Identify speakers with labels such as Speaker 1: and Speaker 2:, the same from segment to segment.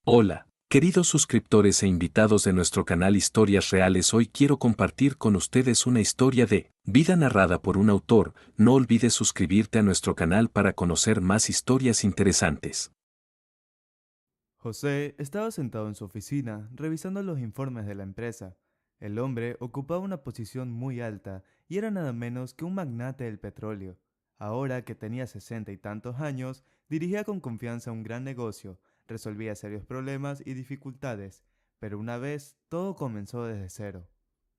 Speaker 1: Hola, queridos suscriptores e invitados de nuestro canal Historias Reales. Hoy quiero compartir con ustedes una historia de vida narrada por un autor. No olvides suscribirte a nuestro canal para conocer más historias interesantes.
Speaker 2: José estaba sentado en su oficina, revisando los informes de la empresa. El hombre ocupaba una posición muy alta y era nada menos que un magnate del petróleo. Ahora que tenía 60 y tantos años, dirigía con confianza un gran negocio, resolvía serios problemas y dificultades, pero una vez todo comenzó desde cero.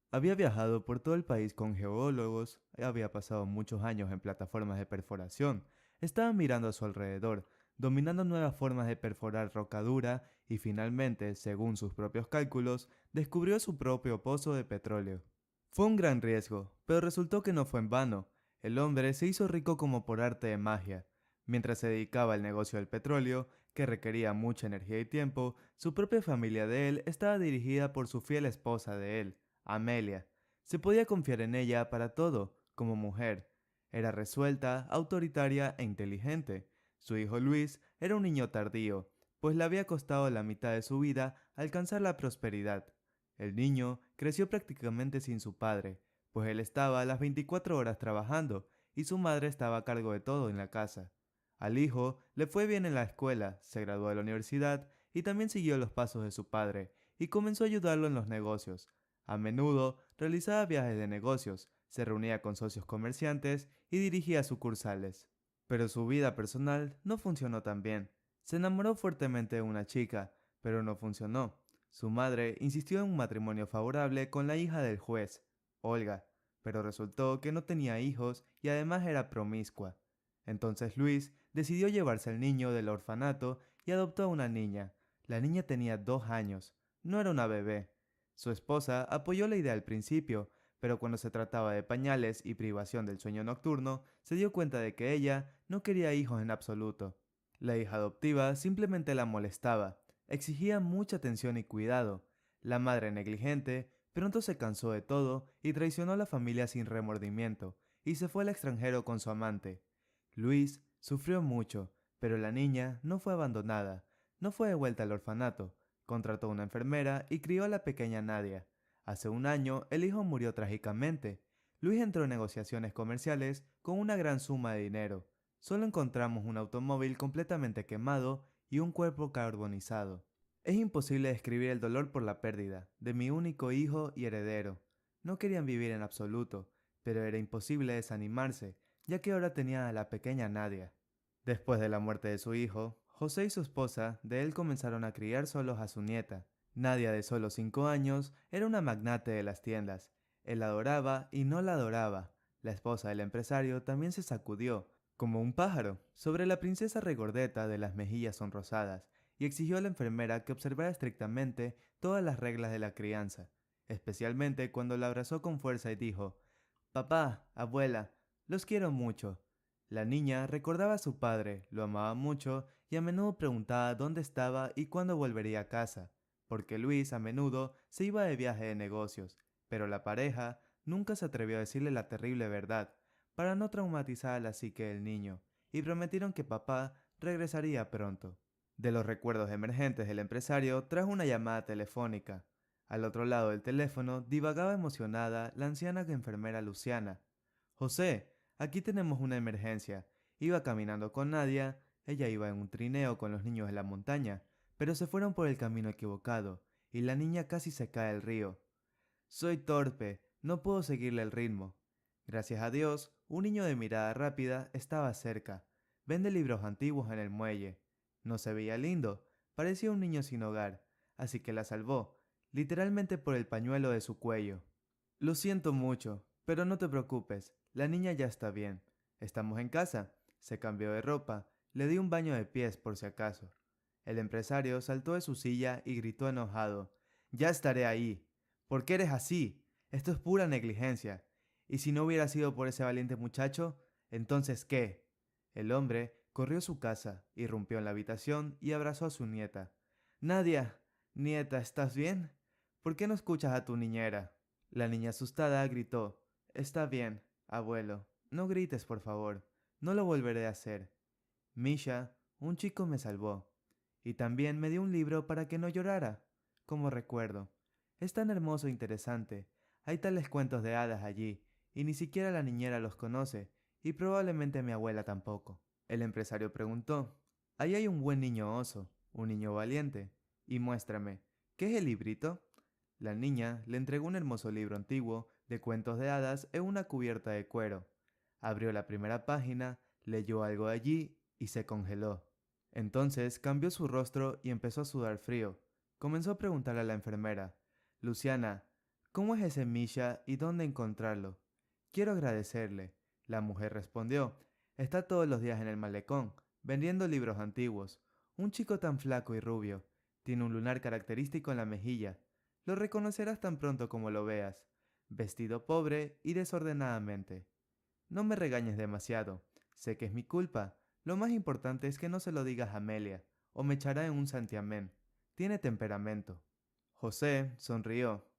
Speaker 2: Había viajado por todo el país con geólogos, había pasado muchos años en plataformas de perforación, estaba mirando a su alrededor, dominando nuevas formas de perforar roca dura y finalmente, según sus propios cálculos, descubrió su propio pozo de petróleo. Fue un gran riesgo, pero resultó que no fue en vano. El hombre se hizo rico como por arte de magia. Mientras se dedicaba al negocio del petróleo, que requería mucha energía y tiempo, su propia familia de él estaba dirigida por su fiel esposa de él, Amelia. Se podía confiar en ella para todo, como mujer. Era resuelta, autoritaria e inteligente. Su hijo Luis era un niño tardío, pues le había costado la mitad de su vida alcanzar la prosperidad. El niño creció prácticamente sin su padre, pues él estaba a las 24 horas trabajando y su madre estaba a cargo de todo en la casa. Al hijo le fue bien en la escuela, se graduó de la universidad y también siguió los pasos de su padre y comenzó a ayudarlo en los negocios. A menudo realizaba viajes de negocios, se reunía con socios comerciantes y dirigía sucursales. Pero su vida personal no funcionó tan bien. Se enamoró fuertemente de una chica, pero no funcionó. Su madre insistió en un matrimonio favorable con la hija del juez, Olga, pero resultó que no tenía hijos y además era promiscua. Entonces Luis decidió llevarse al niño del orfanato y adoptó a una niña. La niña tenía 2 años, no era una bebé. Su esposa apoyó la idea al principio, pero cuando se trataba de pañales y privación del sueño nocturno, se dio cuenta de que ella no quería hijos en absoluto. La hija adoptiva simplemente la molestaba, exigía mucha atención y cuidado. La madre negligente pronto se cansó de todo y traicionó a la familia sin remordimiento, y se fue al extranjero con su amante. Luis sufrió mucho, pero la niña no fue abandonada, no fue devuelta al orfanato, contrató una enfermera y crió a la pequeña Nadia. Hace un año el hijo murió trágicamente. Luis entró en negociaciones comerciales con una gran suma de dinero. Solo encontramos un automóvil completamente quemado y un cuerpo carbonizado. Es imposible describir el dolor por la pérdida de mi único hijo y heredero. No querían vivir en absoluto, pero era imposible desanimarse, ya que ahora tenía a la pequeña Nadia. Después de la muerte de su hijo, José y su esposa de él comenzaron a criar solos a su nieta. Nadia, de solo 5 años, era una magnate de las tiendas. Él la adoraba y no la adoraba. La esposa del empresario también se sacudió, como un pájaro, sobre la princesa regordeta de las mejillas sonrosadas y exigió a la enfermera que observara estrictamente todas las reglas de la crianza, especialmente cuando la abrazó con fuerza y dijo: «Papá, abuela, los quiero mucho». La niña recordaba a su padre, lo amaba mucho y a menudo preguntaba dónde estaba y cuándo volvería a casa, porque Luis a menudo se iba de viaje de negocios, pero la pareja nunca se atrevió a decirle la terrible verdad, para no traumatizar a la psique del niño, y prometieron que papá regresaría pronto. De los recuerdos emergentes del empresario trajo una llamada telefónica. Al otro lado del teléfono divagaba emocionada la anciana enfermera Luciana. «José, aquí tenemos una emergencia». Iba caminando con Nadia, ella iba en un trineo con los niños de la montaña, pero se fueron por el camino equivocado, y la niña casi se cae al río. «Soy torpe, no puedo seguirle el ritmo». Gracias a Dios, un niño de mirada rápida estaba cerca. Vende libros antiguos en el muelle. No se veía lindo, parecía un niño sin hogar, así que la salvó, literalmente por el pañuelo de su cuello. «Lo siento mucho, pero no te preocupes, la niña ya está bien. Estamos en casa». Se cambió de ropa, le di un baño de pies por si acaso. El empresario saltó de su silla y gritó enojado: «Ya estaré ahí. ¿Por qué eres así? Esto es pura negligencia. Y si no hubiera sido por ese valiente muchacho, ¿entonces qué?». El hombre corrió a su casa, irrumpió en la habitación y abrazó a su nieta. «Nadia, nieta, ¿estás bien? ¿Por qué no escuchas a tu niñera?». La niña asustada gritó: «Está bien, abuelo. No grites, por favor. No lo volveré a hacer. Misha, un chico me salvó». Y también me dio un libro para que no llorara, como recuerdo. Es tan hermoso e interesante. Hay tales cuentos de hadas allí, y ni siquiera la niñera los conoce, y probablemente mi abuela tampoco. El empresario preguntó, ahí hay un buen niño oso, un niño valiente, y muéstrame, ¿qué es el librito? La niña le entregó un hermoso libro antiguo de cuentos de hadas en una cubierta de cuero. Abrió la primera página, leyó algo allí y se congeló. Entonces cambió su rostro y empezó a sudar frío. Comenzó a preguntarle a la enfermera, Luciana, ¿cómo es ese Misha y dónde encontrarlo? Quiero agradecerle. La mujer respondió, está todos los días en el malecón, vendiendo libros antiguos. Un chico tan flaco y rubio. Tiene un lunar característico en la mejilla. Lo reconocerás tan pronto como lo veas. Vestido pobre y desordenadamente. No me regañes demasiado. Sé que es mi culpa. Lo más importante es que no se lo digas a Amelia, o me echará en un santiamén. Tiene temperamento. José sonrió.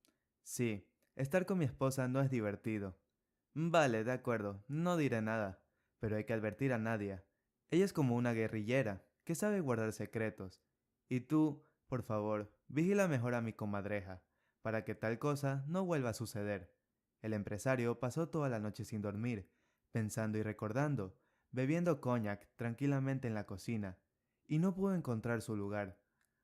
Speaker 2: Sí, estar con mi esposa no es divertido. Vale, de acuerdo, no diré nada, pero hay que advertir a Nadia. Ella es como una guerrillera, que sabe guardar secretos. Y tú, por favor, vigila mejor a mi comadreja, para que tal cosa no vuelva a suceder. El empresario pasó toda la noche sin dormir, pensando y recordando, bebiendo cognac tranquilamente en la cocina, y no pudo encontrar su lugar.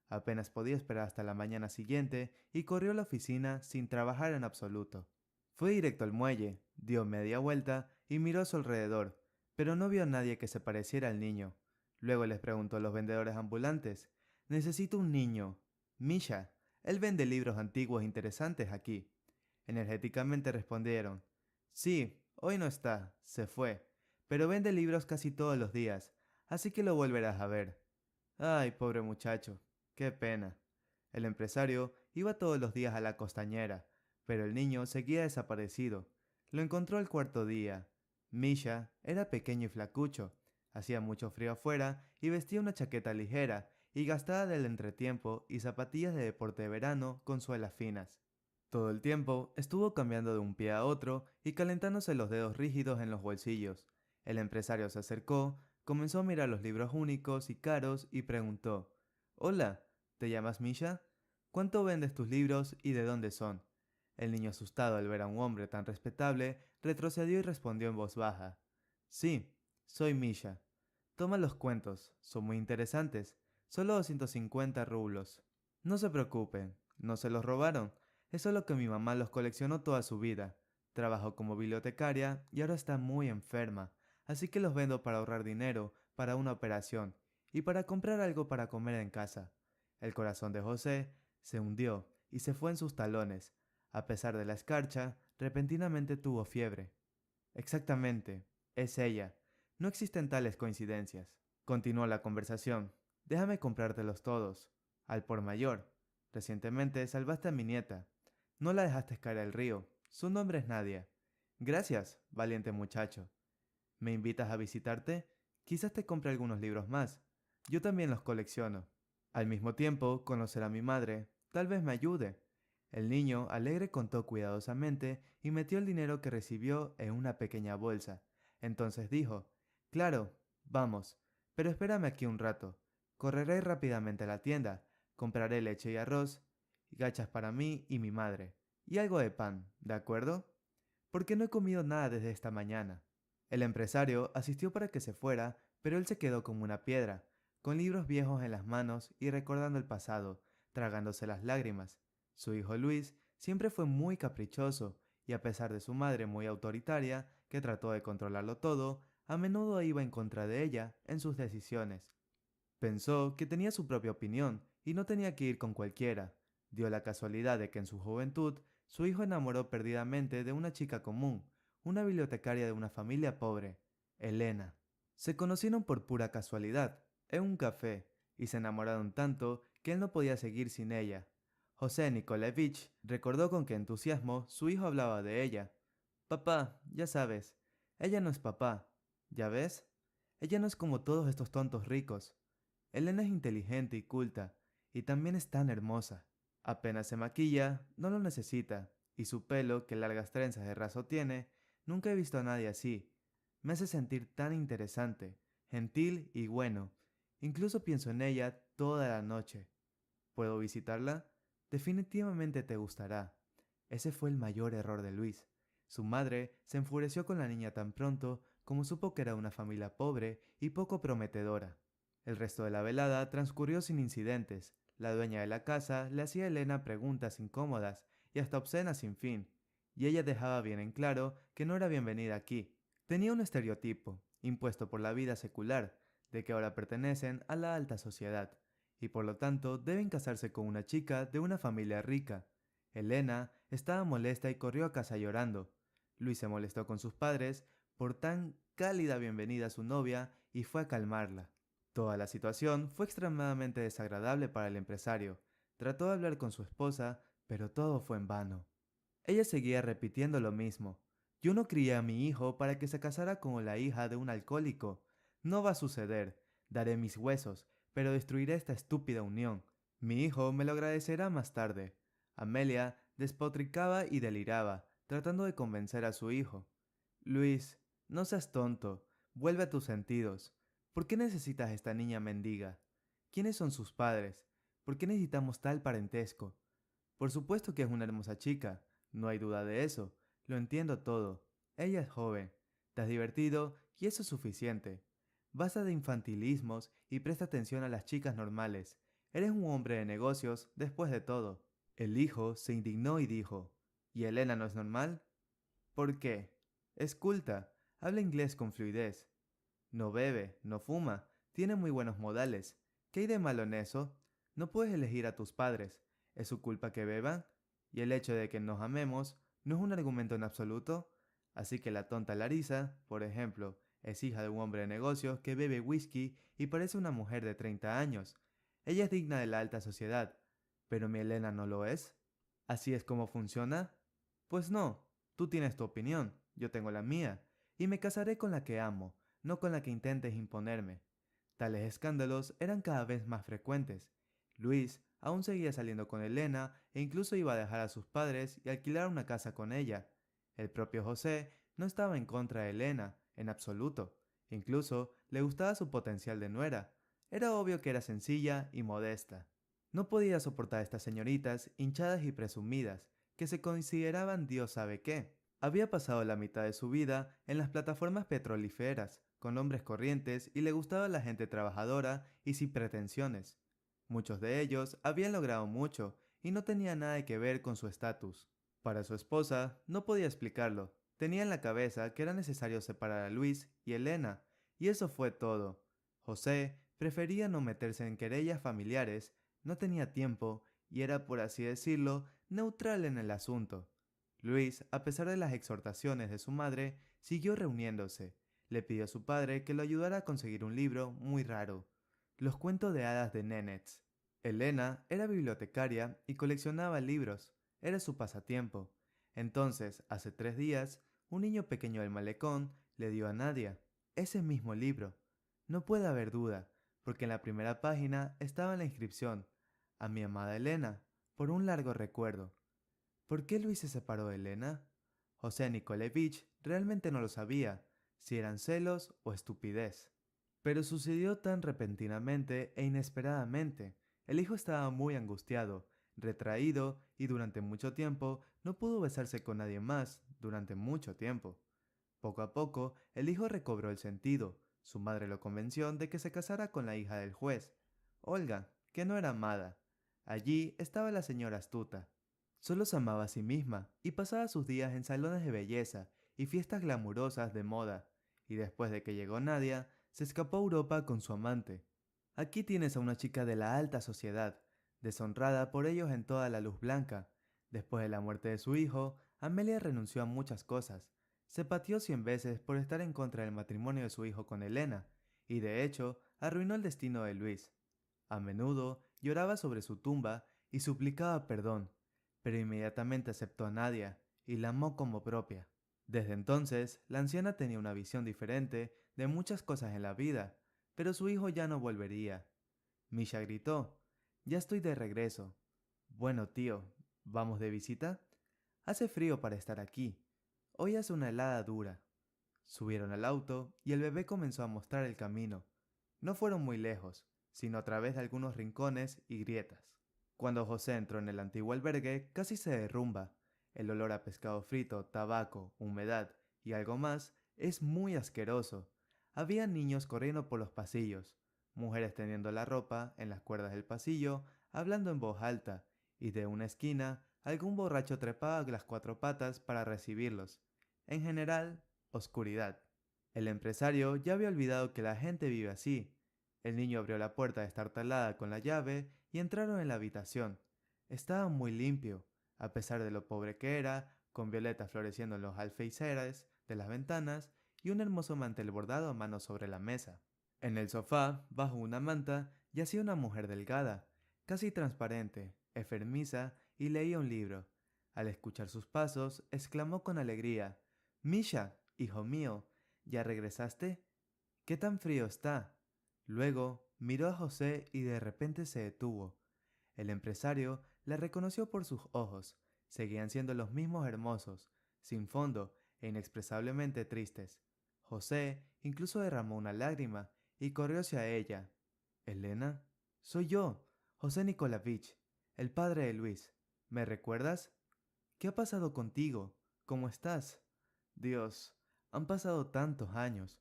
Speaker 2: Apenas podía esperar hasta la mañana siguiente y corrió a la oficina sin trabajar en absoluto. Fue directo al muelle, dio media vuelta y miró a su alrededor, pero no vio a nadie que se pareciera al niño. Luego les preguntó a los vendedores ambulantes, necesito un niño. Misha, él vende libros antiguos e interesantes aquí. Energéticamente respondieron, sí, hoy no está, se fue, pero vende libros casi todos los días, así que lo volverás a ver. Ay, pobre muchacho, qué pena. El empresario iba todos los días a la costañera, pero el niño seguía desaparecido. Lo encontró al cuarto día. Misha era pequeño y flacucho, hacía mucho frío afuera y vestía una chaqueta ligera y gastada del entretiempo y zapatillas de deporte de verano con suelas finas. Todo el tiempo estuvo cambiando de un pie a otro y calentándose los dedos rígidos en los bolsillos. El empresario se acercó, comenzó a mirar los libros únicos y caros y preguntó, Hola, ¿te llamas Misha? ¿Cuánto vendes tus libros y de dónde son? El niño asustado al ver a un hombre tan respetable retrocedió y respondió en voz baja, Sí, soy Misha. Toma los cuentos, son muy interesantes, solo 250 rublos. No se preocupen, no se los robaron, es solo que mi mamá los coleccionó toda su vida. Trabajó como bibliotecaria y ahora está muy enferma, así que los vendo para ahorrar dinero para una operación y para comprar algo para comer en casa. El corazón de José se hundió y se fue en sus talones. A pesar de la escarcha, repentinamente tuvo fiebre. Exactamente, es ella. No existen tales coincidencias. Continuó la conversación. Déjame comprártelos todos. Al por mayor. Recientemente salvaste a mi nieta. No la dejaste caer al río. Su nombre es Nadia. Gracias, valiente muchacho. ¿Me invitas a visitarte? Quizás te compre algunos libros más. Yo también los colecciono. Al mismo tiempo, conocer a mi madre tal vez me ayude. El niño alegre contó cuidadosamente y metió el dinero que recibió en una pequeña bolsa. Entonces dijo, Claro, vamos, pero espérame aquí un rato. Correré rápidamente a la tienda, compraré leche y arroz, y gachas para mí y mi madre, y algo de pan, ¿de acuerdo? Porque no he comido nada desde esta mañana. El empresario asistió para que se fuera, pero él se quedó como una piedra, con libros viejos en las manos y recordando el pasado, tragándose las lágrimas. Su hijo Luis siempre fue muy caprichoso, y a pesar de su madre muy autoritaria, que trató de controlarlo todo, a menudo iba en contra de ella en sus decisiones. Pensó que tenía su propia opinión y no tenía que ir con cualquiera. Dio la casualidad de que en su juventud su hijo enamoró perdidamente de una chica común, una bibliotecaria de una familia pobre, Elena. Se conocieron por pura casualidad, en un café, y se enamoraron tanto que él no podía seguir sin ella. José Nikolaevich recordó con qué entusiasmo su hijo hablaba de ella. Papá, ya sabes, ella no es papá, ¿ya ves? Ella no es como todos estos tontos ricos. Elena es inteligente y culta, y también es tan hermosa. Apenas se maquilla, no lo necesita, y su pelo, que largas trenzas de raso tiene, nunca he visto a nadie así. Me hace sentir tan interesante, gentil y bueno. Incluso pienso en ella toda la noche. ¿Puedo visitarla? Definitivamente te gustará. Ese fue el mayor error de Luis. Su madre se enfureció con la niña tan pronto como supo que era una familia pobre y poco prometedora. El resto de la velada transcurrió sin incidentes. La dueña de la casa le hacía a Elena preguntas incómodas y hasta obscenas sin fin, y ella dejaba bien en claro que no era bienvenida aquí. Tenía un estereotipo, impuesto por la vida secular, de que ahora pertenecen a la alta sociedad, y por lo tanto deben casarse con una chica de una familia rica. Elena estaba molesta y corrió a casa llorando. Luis se molestó con sus padres por tan cálida bienvenida a su novia y fue a calmarla. Toda la situación fue extremadamente desagradable para el empresario. Trató de hablar con su esposa, pero todo fue en vano. Ella seguía repitiendo lo mismo. Yo no crié a mi hijo para que se casara con la hija de un alcohólico. No va a suceder. Daré mis huesos, pero destruiré esta estúpida unión. Mi hijo me lo agradecerá más tarde. Amelia despotricaba y deliraba, tratando de convencer a su hijo. Luis, no seas tonto. Vuelve a tus sentidos. ¿Por qué necesitas a esta niña mendiga? ¿Quiénes son sus padres? ¿Por qué necesitamos tal parentesco? Por supuesto que es una hermosa chica. No hay duda de eso. Lo entiendo todo. Ella es joven. Te has divertido y eso es suficiente. Basta de infantilismos y presta atención a las chicas normales. Eres un hombre de negocios, después de todo. El hijo se indignó y dijo, ¿y Elena no es normal? ¿Por qué? Es culta. Habla inglés con fluidez. No bebe, no fuma. Tiene muy buenos modales. ¿Qué hay de malo en eso? No puedes elegir a tus padres. ¿Es su culpa que beban? Y el hecho de que nos amemos no es un argumento en absoluto. Así que la tonta Larisa, por ejemplo, es hija de un hombre de negocios que bebe whisky y parece una mujer de 30 años. Ella es digna de la alta sociedad, pero mi Elena no lo es. ¿Así es como funciona? Pues no, tú tienes tu opinión, yo tengo la mía, y me casaré con la que amo, no con la que intentes imponerme. Tales escándalos eran cada vez más frecuentes. Luis aún seguía saliendo con Elena e incluso iba a dejar a sus padres y alquilar una casa con ella. El propio José no estaba en contra de Elena, en absoluto. Incluso le gustaba su potencial de nuera. Era obvio que era sencilla y modesta. No podía soportar a estas señoritas hinchadas y presumidas, que se consideraban Dios sabe qué. Había pasado la mitad de su vida en las plataformas petrolíferas, con hombres corrientes y le gustaba la gente trabajadora y sin pretensiones. Muchos de ellos habían logrado mucho y no tenía nada que ver con su estatus. Para su esposa no podía explicarlo. Tenía en la cabeza que era necesario separar a Luis y Elena, y eso fue todo. José prefería no meterse en querellas familiares, no tenía tiempo y era, por así decirlo, neutral en el asunto. Luis, a pesar de las exhortaciones de su madre, siguió reuniéndose. Le pidió a su padre que lo ayudara a conseguir un libro muy raro, Los cuentos de hadas de Nenets. Elena era bibliotecaria y coleccionaba libros, era su pasatiempo. Entonces, hace 3 días, un niño pequeño del malecón le dio a Nadia ese mismo libro. No puede haber duda, porque en la primera página estaba la inscripción, a mi amada Elena, por un largo recuerdo. ¿Por qué Luis se separó de Elena? José Nikolevich realmente no lo sabía, si eran celos o estupidez. Pero sucedió tan repentinamente e inesperadamente. El hijo estaba muy angustiado, retraído y durante mucho tiempo no pudo besarse con nadie más durante mucho tiempo. Poco a poco, el hijo recobró el sentido. Su madre lo convenció de que se casara con la hija del juez, Olga, que no era amada. Allí estaba la señora astuta. Solo se amaba a sí misma y pasaba sus días en salones de belleza y fiestas glamurosas de moda. Y después de que llegó Nadia, se escapó a Europa con su amante. Aquí tienes a una chica de la alta sociedad, deshonrada por ellos en toda la luz blanca. Después de la muerte de su hijo, Amelia renunció a muchas cosas. Se pateó 100 veces por estar en contra del matrimonio de su hijo con Elena, y de hecho arruinó el destino de Luis. A menudo lloraba sobre su tumba y suplicaba perdón, pero inmediatamente aceptó a Nadia y la amó como propia. Desde entonces, la anciana tenía una visión diferente de muchas cosas en la vida, pero su hijo ya no volvería. Misha gritó, «Ya estoy de regreso». «Bueno, tío, ¿vamos de visita?» «Hace frío para estar aquí. Hoy hace una helada dura». Subieron al auto y el bebé comenzó a mostrar el camino. No fueron muy lejos. sino a través de algunos rincones y grietas. Cuando José entró en el antiguo albergue, casi se derrumba. El olor a pescado frito, tabaco, humedad y algo más es muy asqueroso. Había niños corriendo por los pasillos, mujeres tendiendo la ropa en las cuerdas del pasillo, hablando en voz alta, y de una esquina algún borracho trepaba a las cuatro patas para recibirlos. En general, oscuridad. El empresario ya había olvidado que la gente vive así. El niño abrió la puerta destartalada con la llave y entraron en la habitación. Estaba muy limpio, a pesar de lo pobre que era, con violetas floreciendo en los alféizares de las ventanas y un hermoso mantel bordado a mano sobre la mesa. En el sofá, bajo una manta, yacía una mujer delgada, casi transparente, enfermiza, y leía un libro. Al escuchar sus pasos, exclamó con alegría: «Misha, hijo mío, ¿ya regresaste? ¿Qué tan frío está?» Luego miró a José y de repente se detuvo. El empresario la reconoció por sus ojos. Seguían siendo los mismos hermosos, sin fondo e inexpresablemente tristes. José incluso derramó una lágrima y corrió hacia ella. «¿Elena? Soy yo, José Nikolavich, el padre de Luis. ¿Me recuerdas? ¿Qué ha pasado contigo? ¿Cómo estás?» Dios, han pasado tantos años.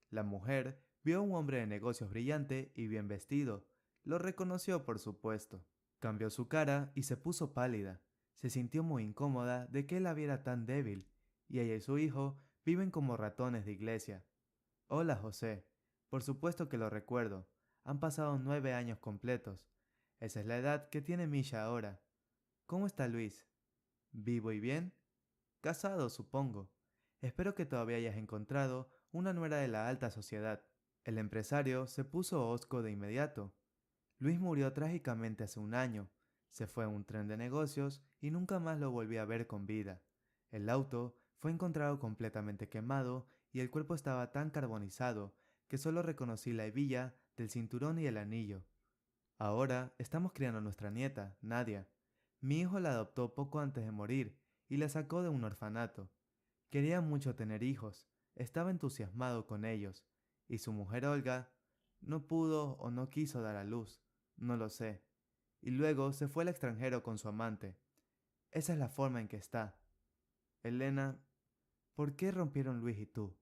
Speaker 2: La mujer vio a un hombre de negocios brillante y bien vestido. Lo reconoció, por supuesto. Cambió su cara y se puso pálida. Se sintió muy incómoda de que él la viera tan débil, y ella y su hijo viven como ratones de iglesia. «Hola, José. Por supuesto que lo recuerdo. Han pasado 9 años completos. Esa es la edad que tiene Misha ahora. ¿Cómo está Luis? ¿Vivo y bien? Casado, supongo. Espero que todavía hayas encontrado una nuera de la alta sociedad». El empresario se puso hosco de inmediato. Luis murió trágicamente hace un año. Se fue en un tren de negocios y nunca más lo volví a ver con vida. El auto fue encontrado completamente quemado y el cuerpo estaba tan carbonizado que solo reconocí la hebilla del cinturón y el anillo. Ahora estamos criando a nuestra nieta, Nadia. Mi hijo la adoptó poco antes de morir y la sacó de un orfanato. Quería mucho tener hijos, estaba entusiasmado con ellos, y su mujer Olga no pudo o no quiso dar a luz, no lo sé. Y luego se fue al extranjero con su amante. Esa es la forma en que está. Elena, ¿por qué rompieron Luis y tú?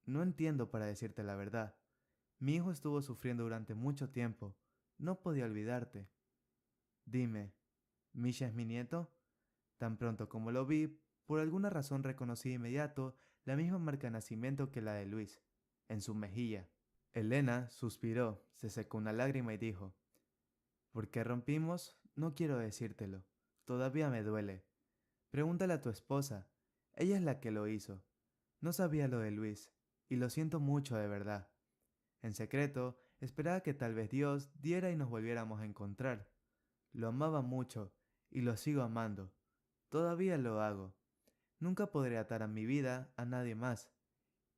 Speaker 2: No entiendo, para decirte la verdad. Mi hijo estuvo sufriendo durante mucho tiempo. No podía olvidarte. Dime, ¿Misha es mi nieto? Tan pronto como lo vi, por alguna razón reconocí de inmediato la misma marca de nacimiento que la de Luis, en su mejilla. Elena suspiró, se secó una lágrima y dijo: «¿Por qué rompimos? No quiero decírtelo. Todavía me duele. Pregúntale a tu esposa. Ella es la que lo hizo. No sabía lo de Luis, y lo siento mucho de verdad. En secreto, esperaba que tal vez Dios diera y nos volviéramos a encontrar. Lo amaba mucho, y lo sigo amando. Todavía lo hago. Nunca podré atar a mi vida a nadie más.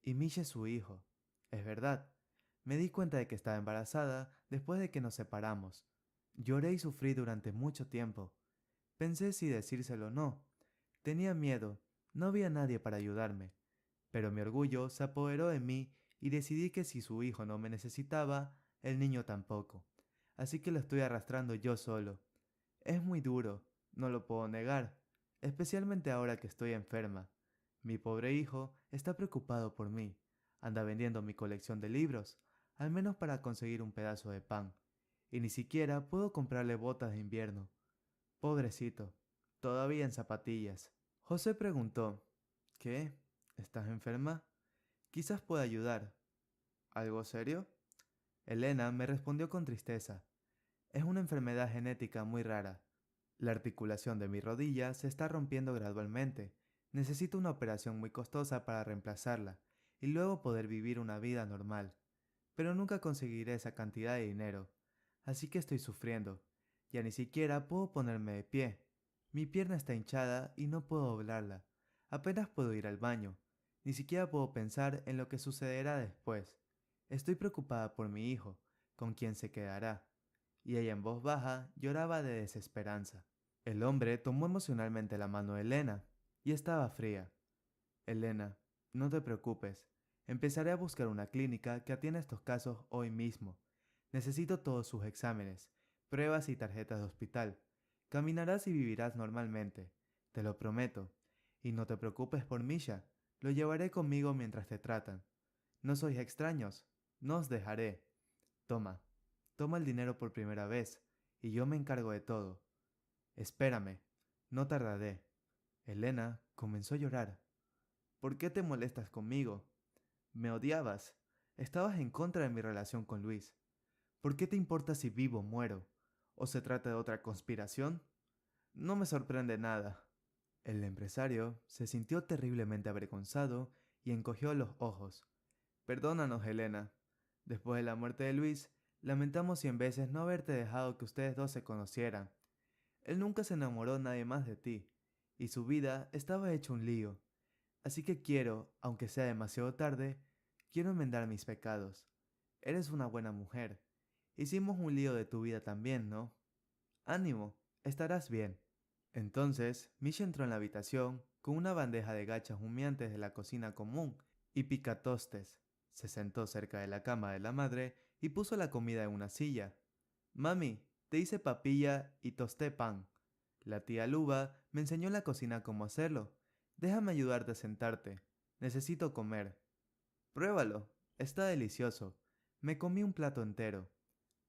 Speaker 2: Y Misha es su hijo. Es verdad. Me di cuenta de que estaba embarazada después de que nos separamos. Lloré y sufrí durante mucho tiempo. Pensé si decírselo o no. Tenía miedo. No había nadie para ayudarme. Pero mi orgullo se apoderó de mí y decidí que si su hijo no me necesitaba, el niño tampoco. Así que lo estoy arrastrando yo solo. Es muy duro, no lo puedo negar, especialmente ahora que estoy enferma. Mi pobre hijo está preocupado por mí. Anda vendiendo mi colección de libros, al menos para conseguir un pedazo de pan. Y ni siquiera puedo comprarle botas de invierno. Pobrecito, todavía en zapatillas. José preguntó: «¿Qué? ¿Estás enferma? Quizás pueda ayudar». «¿Algo serio?». Elena me respondió con tristeza: «Es una enfermedad genética muy rara. La articulación de mi rodilla se está rompiendo gradualmente. Necesito una operación muy costosa para reemplazarla y luego poder vivir una vida normal. Pero nunca conseguiré esa cantidad de dinero. Así que estoy sufriendo. Ya ni siquiera puedo ponerme de pie. Mi pierna está hinchada y no puedo doblarla. Apenas puedo ir al baño. Ni siquiera puedo pensar en lo que sucederá después. Estoy preocupada por mi hijo, con quien se quedará». Y ella en voz baja lloraba de desesperanza. El hombre tomó emocionalmente la mano de Elena y estaba fría. «Elena, no te preocupes. Empezaré a buscar una clínica que atienda estos casos hoy mismo. Necesito todos sus exámenes, pruebas y tarjetas de hospital. Caminarás y vivirás normalmente, te lo prometo. Y no te preocupes por Misha, lo llevaré conmigo mientras te tratan. No sois extraños, no os dejaré. Toma, toma el dinero por primera vez, y yo me encargo de todo. Espérame, no tardaré. Elena comenzó a llorar. ¿Por qué te molestas conmigo? Me odiabas. Estabas en contra de mi relación con Luis. ¿Por qué te importa si vivo o muero? ¿O se trata de otra conspiración? No me sorprende nada. El empresario se sintió terriblemente avergonzado y encogió los ojos. Perdónanos, Elena. Después de la muerte de Luis, lamentamos 100 veces no haberte dejado que ustedes dos se conocieran. Él nunca se enamoró nadie más de ti, y su vida estaba hecho un lío. Así que quiero, aunque sea demasiado tarde, quiero enmendar mis pecados. Eres una buena mujer. Hicimos un lío de tu vida también, ¿no? Ánimo, estarás bien. Entonces, Misha entró en la habitación con una bandeja de gachas humeantes de la cocina común y picatostes. Se sentó cerca de la cama de la madre y puso la comida en una silla. Mami, te hice papilla y tosté pan. La tía Luba me enseñó en la cocina cómo hacerlo. Déjame ayudarte a sentarte. Necesito comer. Pruébalo, está delicioso. Me comí un plato entero.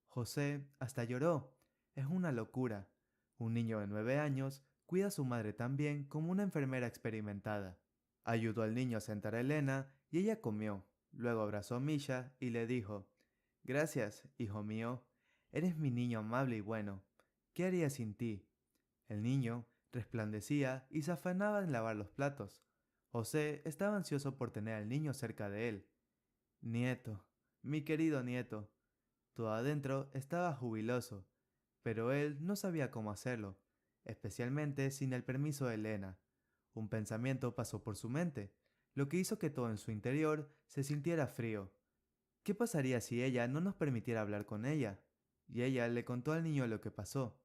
Speaker 2: José hasta lloró. Es una locura. Un niño de 9 años cuida a su madre tan bien como una enfermera experimentada. Ayudó al niño a sentar a Elena y ella comió. Luego abrazó a Misha y le dijo: Gracias, hijo mío. Eres mi niño amable y bueno. ¿Qué haría sin ti? El niño resplandecía y se afanaba en lavar los platos. José estaba ansioso por tener al niño cerca de él. Nieto, mi querido nieto. Todo adentro estaba jubiloso, pero él no sabía cómo hacerlo, especialmente sin el permiso de Elena. Un pensamiento pasó por su mente, lo que hizo que todo en su interior se sintiera frío. ¿Qué pasaría si ella no nos permitiera hablar con ella? Y ella le contó al niño lo que pasó.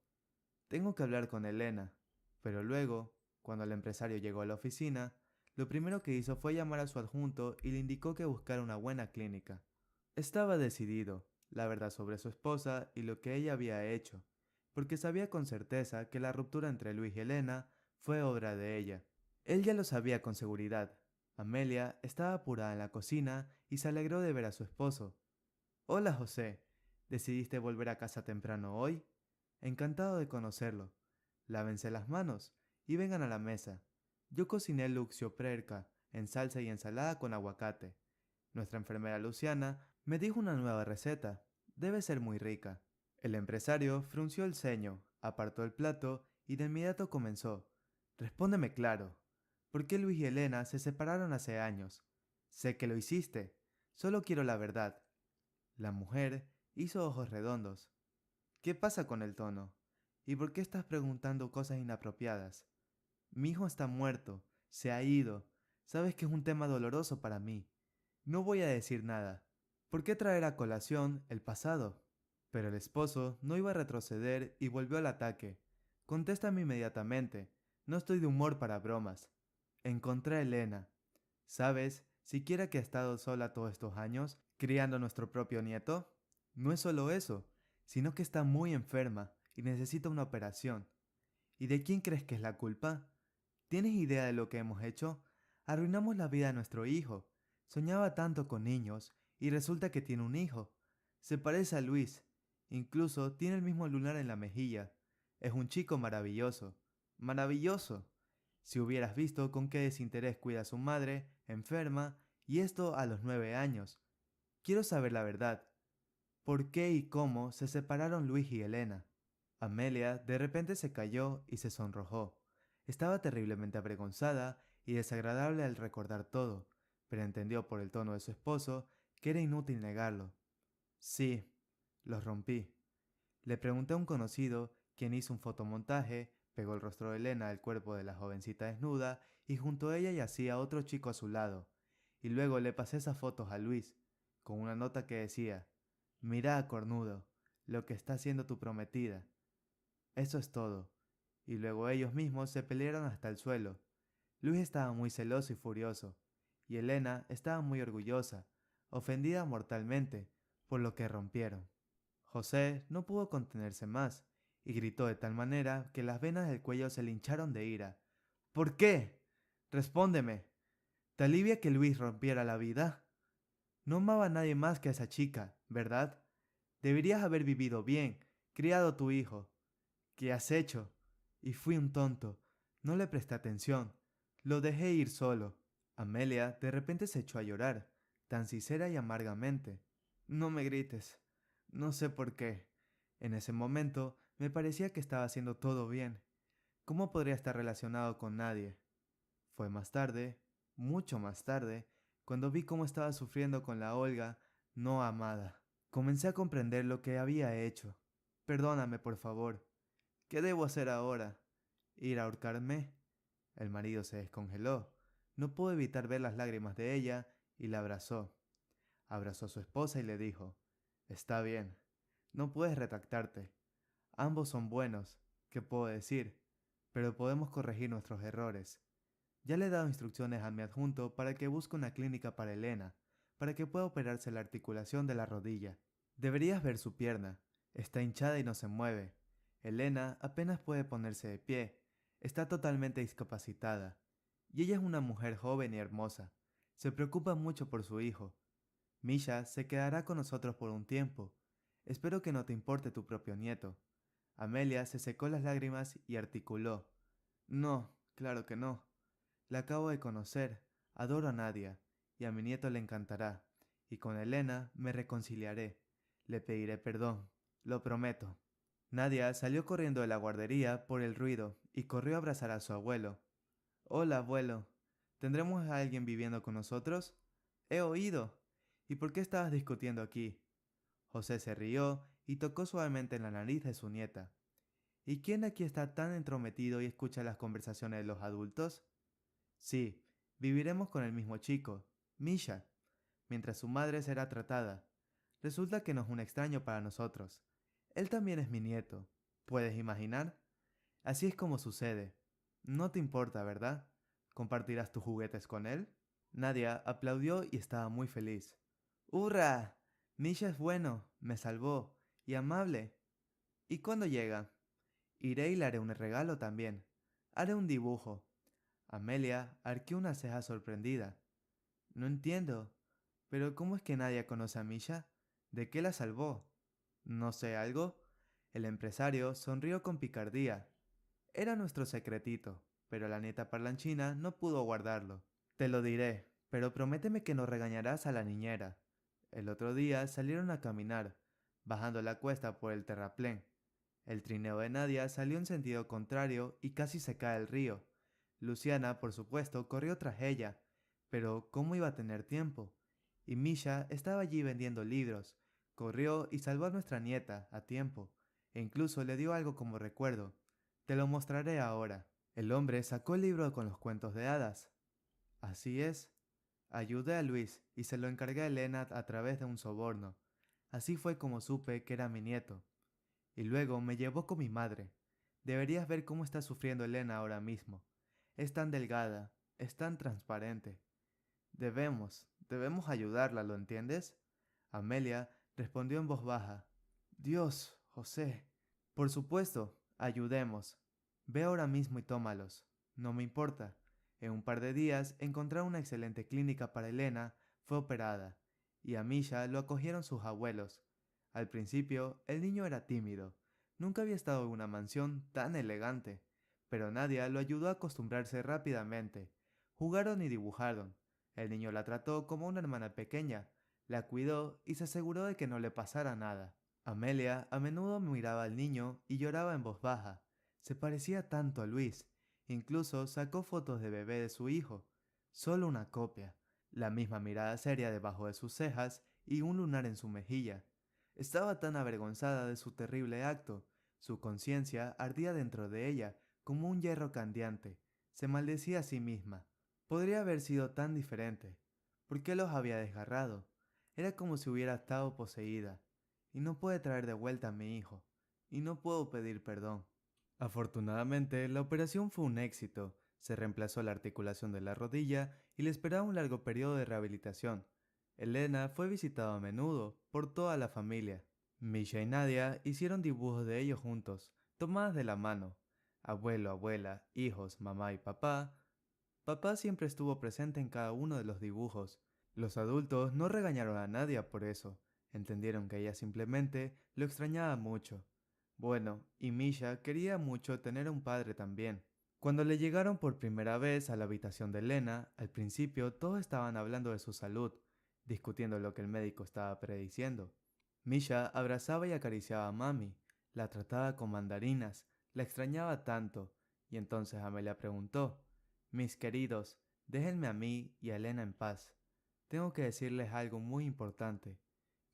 Speaker 2: Tengo que hablar con Elena. Pero luego, cuando el empresario llegó a la oficina, lo primero que hizo fue llamar a su adjunto y le indicó que buscara una buena clínica. Estaba decidido, la verdad sobre su esposa y lo que ella había hecho, porque sabía con certeza que la ruptura entre Luis y Elena fue obra de ella. Él ya lo sabía con seguridad. Amelia estaba apurada en la cocina y se alegró de ver a su esposo. Hola, José. ¿Decidiste volver a casa temprano hoy? Encantado de conocerlo. Lávense las manos y vengan a la mesa. Yo cociné luxio prerca en salsa y ensalada con aguacate. Nuestra enfermera Luciana me dijo una nueva receta. Debe ser muy rica. El empresario frunció el ceño, apartó el plato y de inmediato comenzó. Respóndeme claro. ¿Por qué Luis y Elena se separaron hace años? Sé que lo hiciste. Solo quiero la verdad. La mujer hizo ojos redondos. ¿Qué pasa con el tono? ¿Y por qué estás preguntando cosas inapropiadas? Mi hijo está muerto, se ha ido. Sabes que es un tema doloroso para mí. No voy a decir nada. ¿Por qué traer a colación el pasado? Pero el esposo no iba a retroceder y volvió al ataque. Contéstame inmediatamente. No estoy de humor para bromas. Encontré a Elena. ¿Sabes siquiera que ha estado sola todos estos años, criando a nuestro propio nieto? No es solo eso, sino que está muy enferma y necesita una operación. ¿Y de quién crees que es la culpa? ¿Tienes idea de lo que hemos hecho? Arruinamos la vida de nuestro hijo. Soñaba tanto con niños y resulta que tiene un hijo. Se parece a Luis. Incluso tiene el mismo lunar en la mejilla. Es un chico maravilloso. ¡Maravilloso! Si hubieras visto con qué desinterés cuida a su madre, enferma, y esto a los 9 años. Quiero saber la verdad. ¿Por qué y cómo se separaron Luis y Elena? Amelia de repente se calló y se sonrojó. Estaba terriblemente avergonzada y desagradable al recordar todo, pero entendió por el tono de su esposo que era inútil negarlo. Sí, los rompí. Le pregunté a un conocido, quien hizo un fotomontaje, pegó el rostro de Elena al cuerpo de la jovencita desnuda y junto a ella yacía otro chico a su lado. Y luego le pasé esas fotos a Luis, con una nota que decía: Mira, cornudo, lo que está haciendo tu prometida. Eso es todo. Y luego ellos mismos se pelearon hasta el suelo. Luis estaba muy celoso y furioso, y Elena estaba muy orgullosa, ofendida mortalmente, por lo que rompieron. José no pudo contenerse más y gritó de tal manera que las venas del cuello se le hincharon de ira. ¿Por qué? Respóndeme. ¿Te alivia que Luis rompiera la vida? No amaba a nadie más que a esa chica, ¿verdad? Deberías haber vivido bien, criado a tu hijo. ¿Qué has hecho? Y fui un tonto. No le presté atención. Lo dejé ir solo. Amelia de repente se echó a llorar, tan sincera y amargamente. No me grites. No sé por qué. En ese momento me parecía que estaba haciendo todo bien. ¿Cómo podría estar relacionado con nadie? Fue más tarde, mucho más tarde, cuando vi cómo estaba sufriendo con la Olga no amada. Comencé a comprender lo que había hecho. Perdóname, por favor. ¿Qué debo hacer ahora? ¿Ir a ahorcarme? El marido se descongeló. No pudo evitar ver las lágrimas de ella y la abrazó. Abrazó a su esposa y le dijo, Está bien, no puedes retractarte. Ambos son buenos, ¿qué puedo decir? Pero podemos corregir nuestros errores. Ya le he dado instrucciones a mi adjunto para que busque una clínica para Elena, para que pueda operarse la articulación de la rodilla. Deberías ver su pierna. Está hinchada y no se mueve. Elena apenas puede ponerse de pie. Está totalmente discapacitada. Y ella es una mujer joven y hermosa. Se preocupa mucho por su hijo. Misha se quedará con nosotros por un tiempo. Espero que no te importe tu propio nieto. Amelia se secó las lágrimas y articuló. No, claro que no. La acabo de conocer, adoro a Nadia, y a mi nieto le encantará, y con Elena me reconciliaré. Le pediré perdón, lo prometo. Nadia salió corriendo de la guardería por el ruido y corrió a abrazar a su abuelo. Hola, abuelo. ¿Tendremos a alguien viviendo con nosotros? He oído. ¿Y por qué estabas discutiendo aquí? José se rió y tocó suavemente en la nariz de su nieta. ¿Y quién aquí está tan entrometido y escucha las conversaciones de los adultos? Sí, viviremos con el mismo chico, Misha, mientras su madre será tratada. Resulta que no es un extraño para nosotros. Él también es mi nieto. ¿Puedes imaginar? Así es como sucede. No te importa, ¿verdad? ¿Compartirás tus juguetes con él? Nadia aplaudió y estaba muy feliz. ¡Hurra! Misha es bueno, me salvó, y amable. ¿Y cuándo llega? Iré y le haré un regalo también. Haré un dibujo. Amelia arqueó una ceja sorprendida. No entiendo. ¿Pero cómo es que nadie conoce a Misha? ¿De qué la salvó? ¿No sé algo? El empresario sonrió con picardía. Era nuestro secretito, pero la nieta parlanchina no pudo guardarlo. Te lo diré, pero prométeme que no regañarás a la niñera. El otro día salieron a caminar, bajando la cuesta por el terraplén. El trineo de Nadia salió en sentido contrario y casi se cae el río. Luciana, por supuesto, corrió tras ella, pero ¿cómo iba a tener tiempo? Y Misha estaba allí vendiendo libros. Corrió y salvó a nuestra nieta a tiempo, e incluso le dio algo como recuerdo. Te lo mostraré ahora. El hombre sacó el libro con los cuentos de hadas. Así es. Ayudé a Luis y se lo encargué a Elena a través de un soborno. Así fue como supe que era mi nieto. Y luego me llevó con mi madre. Deberías ver cómo está sufriendo Elena ahora mismo. Es tan delgada, es tan transparente. Debemos ayudarla, ¿lo entiendes? Amelia respondió en voz baja. Dios, José. Por supuesto, ayudemos. Ve ahora mismo y tómalos. No me importa. En un par de días encontrar una excelente clínica para Elena fue operada, y a Misha lo acogieron sus abuelos. Al principio, el niño era tímido. Nunca había estado en una mansión tan elegante, pero Nadia lo ayudó a acostumbrarse rápidamente. Jugaron y dibujaron. El niño la trató como una hermana pequeña, la cuidó y se aseguró de que no le pasara nada. Amelia a menudo miraba al niño y lloraba en voz baja. Se parecía tanto a Luis. Incluso sacó fotos de bebé de su hijo. Solo una copia. La misma mirada seria debajo de sus cejas y un lunar en su mejilla. Estaba tan avergonzada de su terrible acto. Su conciencia ardía dentro de ella como un hierro candeante. Se maldecía a sí misma. Podría haber sido tan diferente. ¿Por qué los había desgarrado? Era como si hubiera estado poseída. Y no puede traer de vuelta a mi hijo. Y no puedo pedir perdón. Afortunadamente, la operación fue un éxito. Se reemplazó la articulación de la rodilla y le esperaba un largo periodo de rehabilitación. Elena fue visitada a menudo por toda la familia. Misha y Nadia hicieron dibujos de ellos juntos, tomadas de la mano. Abuelo, abuela, hijos, mamá y papá. Papá siempre estuvo presente en cada uno de los dibujos. Los adultos no regañaron a Nadia por eso. Entendieron que ella simplemente lo extrañaba mucho. Bueno, y Misha quería mucho tener un padre también. Cuando le llegaron por primera vez a la habitación de Elena, al principio todos estaban hablando de su salud, discutiendo lo que el médico estaba prediciendo. Misha abrazaba y acariciaba a Mami, la trataba con mandarinas, la extrañaba tanto, y entonces Amelia preguntó: Mis queridos, déjenme a mí y a Elena en paz. Tengo que decirles algo muy importante.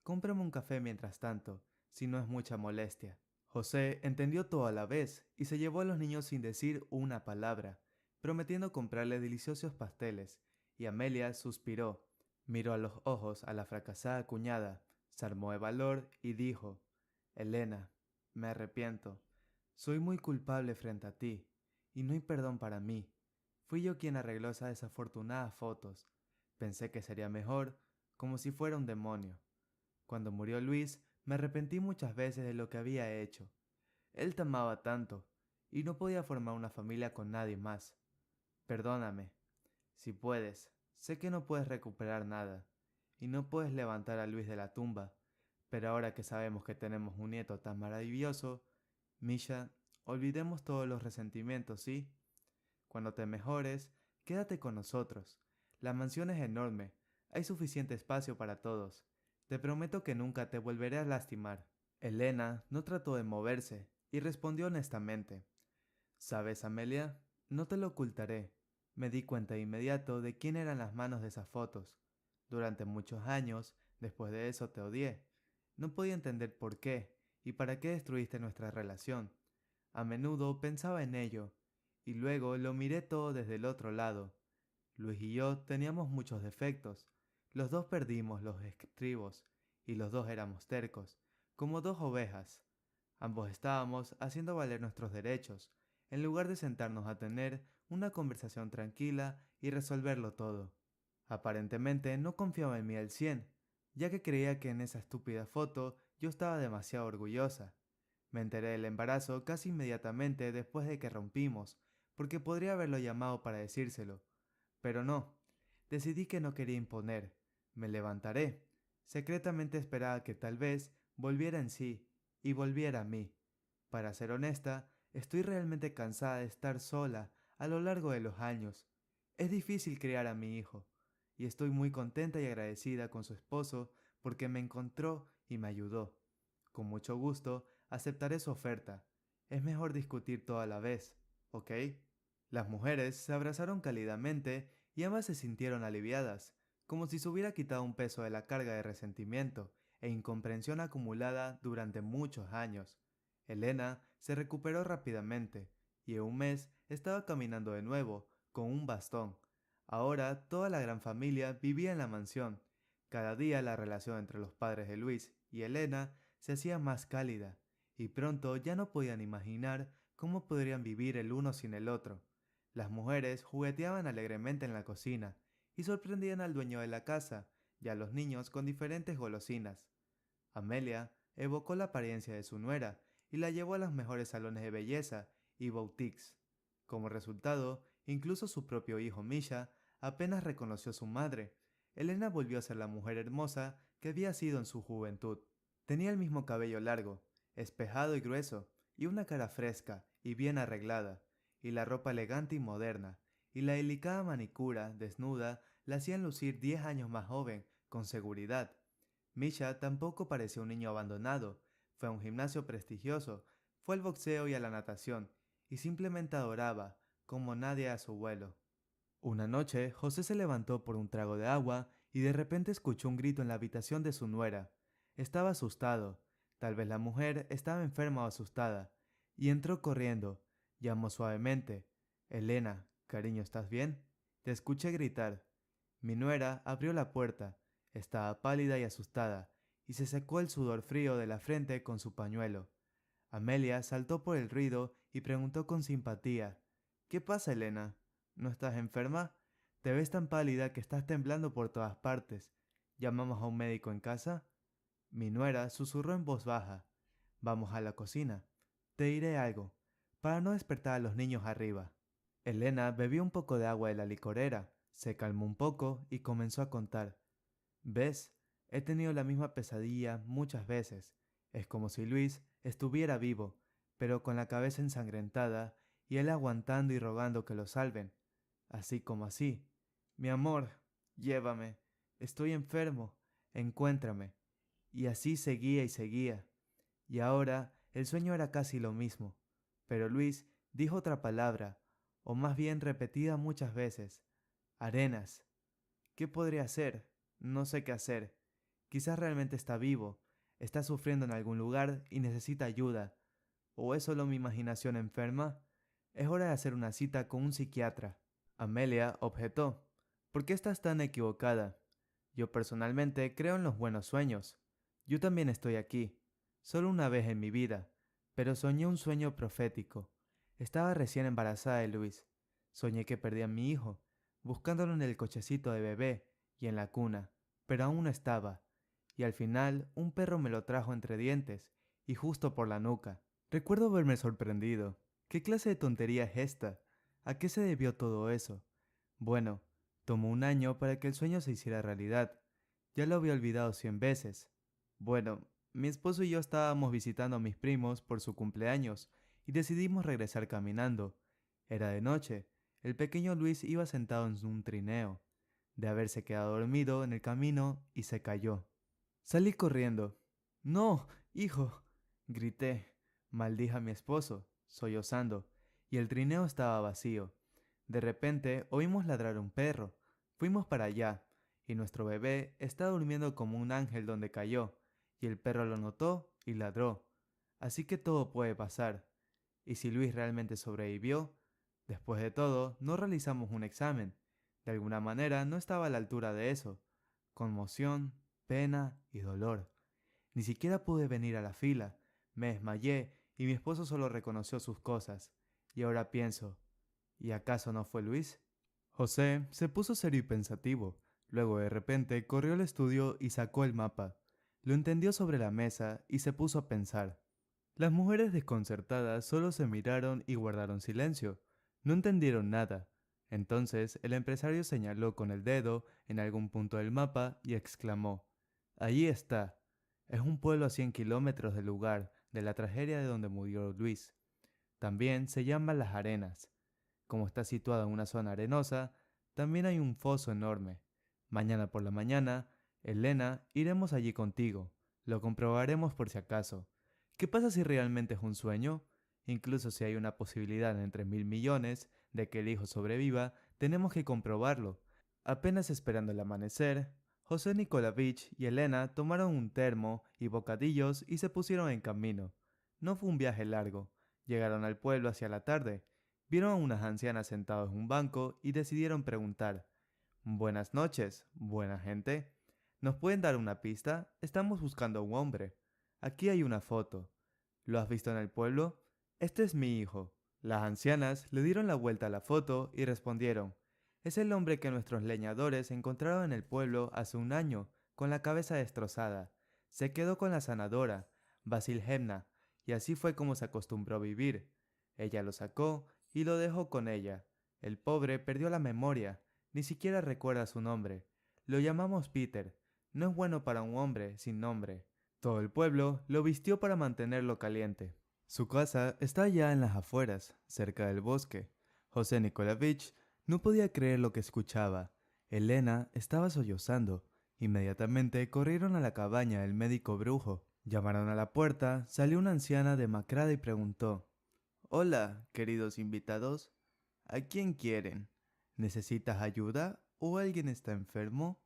Speaker 2: Cómprame un café mientras tanto, si no es mucha molestia. José entendió todo a la vez y se llevó a los niños sin decir una palabra, prometiendo comprarle deliciosos pasteles, y Amelia suspiró, miró a los ojos a la fracasada cuñada, se armó de valor y dijo: Elena, me arrepiento. Soy muy culpable frente a ti, y no hay perdón para mí. Fui yo quien arregló esas desafortunadas fotos. Pensé que sería mejor, como si fuera un demonio. Cuando murió Luis, me arrepentí muchas veces de lo que había hecho. Él te amaba tanto, y no podía formar una familia con nadie más. Perdóname. Si puedes, sé que no puedes recuperar nada, y no puedes levantar a Luis de la tumba, pero ahora que sabemos que tenemos un nieto tan maravilloso, Misha, olvidemos todos los resentimientos, ¿sí? Cuando te mejores, quédate con nosotros. La mansión es enorme, hay suficiente espacio para todos. Te prometo que nunca te volveré a lastimar. Elena no trató de moverse y respondió honestamente: ¿Sabes, Amelia? No te lo ocultaré. Me di cuenta de inmediato de quién eran las manos de esas fotos. Durante muchos años, después de eso te odié. No podía entender por qué y para qué destruiste nuestra relación. A menudo pensaba en ello, y luego lo miré todo desde el otro lado. Luis y yo teníamos muchos defectos. Los dos perdimos los estribos, y los dos éramos tercos, como dos ovejas. Ambos estábamos haciendo valer nuestros derechos, en lugar de sentarnos a tener una conversación tranquila y resolverlo todo. Aparentemente no confiaba en mí al 100, ya que creía que en esa estúpida foto yo estaba demasiado orgullosa. Me enteré del embarazo casi inmediatamente después de que rompimos, porque podría haberlo llamado para decírselo. Pero no, decidí que no quería imponer. Me levantaré. Secretamente esperaba que tal vez volviera en sí y volviera a mí. Para ser honesta, estoy realmente cansada de estar sola a lo largo de los años. Es difícil criar a mi hijo, y estoy muy contenta y agradecida con su esposo porque me encontró y me ayudó. Con mucho gusto aceptaré su oferta. Es mejor discutir todo a la vez, ¿ok? Las mujeres se abrazaron cálidamente y ambas se sintieron aliviadas, como si se hubiera quitado un peso de la carga de resentimiento e incomprensión acumulada durante muchos años. Elena se recuperó rápidamente y en un mes estaba caminando de nuevo, con un bastón. Ahora toda la gran familia vivía en la mansión. Cada día la relación entre los padres de Luis y Elena se hacía más cálida, y pronto ya no podían imaginar cómo podrían vivir el uno sin el otro. Las mujeres jugueteaban alegremente en la cocina y sorprendían al dueño de la casa y a los niños con diferentes golosinas. Amelia evocó la apariencia de su nuera y la llevó a los mejores salones de belleza y boutiques. Como resultado, incluso su propio hijo Misha apenas reconoció a su madre. Elena volvió a ser la mujer hermosa que había sido en su juventud. Tenía el mismo cabello largo, espejado y grueso, y una cara fresca y bien arreglada, y la ropa elegante y moderna, y la delicada manicura, desnuda, la hacían lucir 10 años más joven, con seguridad. Misha tampoco parecía un niño abandonado. Fue a un gimnasio prestigioso, fue al boxeo y a la natación, y simplemente adoraba, como nadie a su abuelo. Una noche, José se levantó por un trago de agua y de repente escuchó un grito en la habitación de su nuera. Estaba asustado. Tal vez la mujer estaba enferma o asustada, y entró corriendo. Llamó suavemente: Elena, cariño, ¿estás bien? Te escuché gritar. Mi nuera abrió la puerta. Estaba pálida y asustada, y se secó el sudor frío de la frente con su pañuelo. Amelia saltó por el ruido y preguntó con simpatía: ¿Qué pasa, Elena? ¿No estás enferma? Te ves tan pálida que estás temblando por todas partes. ¿Llamamos a un médico en casa? Mi nuera susurró en voz baja. Vamos a la cocina. Te diré algo, para no despertar a los niños arriba. Elena bebió un poco de agua de la licorera, se calmó un poco y comenzó a contar. ¿Ves? He tenido la misma pesadilla muchas veces. Es como si Luis estuviera vivo, pero con la cabeza ensangrentada y él aguantando y rogando que lo salven. Así como así. Mi amor, llévame. Estoy enfermo. Encuéntrame. Y así seguía y seguía. Y ahora el sueño era casi lo mismo. Pero Luis dijo otra palabra, o más bien repetida muchas veces. Arenas. ¿Qué podría hacer? No sé qué hacer. Quizás realmente está vivo, está sufriendo en algún lugar y necesita ayuda. ¿O es solo mi imaginación enferma? Es hora de hacer una cita con un psiquiatra. Amelia objetó. ¿Por qué estás tan equivocada? Yo personalmente creo en los buenos sueños. Yo también estoy aquí, solo una vez en mi vida, pero soñé un sueño profético. Estaba recién embarazada de Luis. Soñé que perdí a mi hijo, buscándolo en el cochecito de bebé y en la cuna, pero aún no estaba. Y al final un perro me lo trajo entre dientes y justo por la nuca. Recuerdo verme sorprendido. ¿Qué clase de tontería es esta? ¿A qué se debió todo eso? Bueno, tomó un año para que el sueño se hiciera realidad. Ya lo había olvidado 100 veces. Bueno, mi esposo y yo estábamos visitando a mis primos por su cumpleaños y decidimos regresar caminando. Era de noche. El pequeño Luis iba sentado en un trineo, de haberse quedado dormido en el camino y se cayó. Salí corriendo. ¡No, hijo! Grité. Maldije a mi esposo, sollozando, y el trineo estaba vacío. De repente oímos ladrar un perro. Fuimos para allá, y nuestro bebé está durmiendo como un ángel donde cayó, y el perro lo notó y ladró. Así que todo puede pasar. Y si Luis realmente sobrevivió, después de todo, no realizamos un examen. De alguna manera no estaba a la altura de eso. Conmoción, pena y dolor. Ni siquiera pude venir a la fila. Me desmayé y mi esposo solo reconoció sus cosas. Y ahora pienso, ¿y acaso no fue Luis? José se puso serio y pensativo. Luego de repente corrió al estudio y sacó el mapa. Lo entendió sobre la mesa y se puso a pensar. Las mujeres desconcertadas solo se miraron y guardaron silencio. No entendieron nada. Entonces el empresario señaló con el dedo en algún punto del mapa y exclamó: «Allí está. Es un pueblo a 100 kilómetros del lugar de la tragedia de donde murió Luis. También se llama Las Arenas. Como está situado en una zona arenosa, también hay un foso enorme. Mañana por la mañana, Elena, iremos allí contigo. Lo comprobaremos por si acaso. ¿Qué pasa si realmente es un sueño? Incluso si hay una posibilidad entre 1.000 millones de que el hijo sobreviva, tenemos que comprobarlo». Apenas esperando el amanecer, José Nikolavich y Elena tomaron un termo y bocadillos y se pusieron en camino. No fue un viaje largo. Llegaron al pueblo hacia la tarde. Vieron a unas ancianas sentadas en un banco y decidieron preguntar: «Buenas noches, buena gente. ¿Nos pueden dar una pista? Estamos buscando a un hombre. Aquí hay una foto. ¿Lo has visto en el pueblo? Este es mi hijo». Las ancianas le dieron la vuelta a la foto y respondieron: «Es el hombre que nuestros leñadores encontraron en el pueblo hace un año, con la cabeza destrozada. Se quedó con la sanadora, Vasilhemna, y así fue como se acostumbró a vivir. Ella lo sacó y lo dejó con ella. El pobre perdió la memoria, ni siquiera recuerda su nombre. Lo llamamos Peter. No es bueno para un hombre sin nombre». Todo el pueblo lo vistió para mantenerlo caliente. Su casa está allá en las afueras, cerca del bosque. José Nikolavich no podía creer lo que escuchaba. Elena estaba sollozando. Inmediatamente corrieron a la cabaña del médico brujo. Llamaron a la puerta, salió una anciana demacrada y preguntó: «Hola, queridos invitados. ¿A quién quieren? ¿Necesitas ayuda o alguien está enfermo?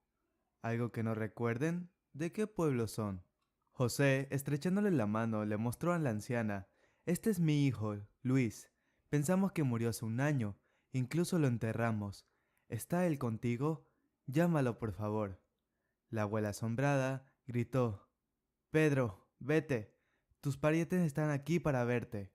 Speaker 2: ¿Algo que no recuerden? ¿De qué pueblo son?». José, estrechándole la mano, le mostró a la anciana: «Este es mi hijo, Luis. Pensamos que murió hace un año. Incluso lo enterramos. ¿Está él contigo? Llámalo, por favor». La abuela asombrada gritó: «Pedro, vete. Tus parientes están aquí para verte».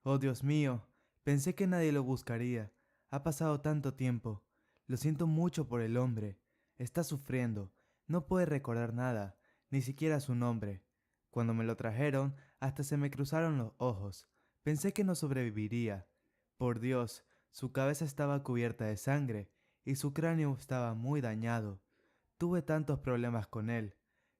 Speaker 2: «Oh, Dios mío, pensé que nadie lo buscaría. Ha pasado tanto tiempo. Lo siento mucho por el hombre. Está sufriendo. No puede recordar nada. ni siquiera su nombre. Cuando me lo trajeron, hasta se me cruzaron los ojos. Pensé que no sobreviviría. Por Dios, su cabeza estaba cubierta de sangre y su cráneo estaba muy dañado. Tuve tantos problemas con él.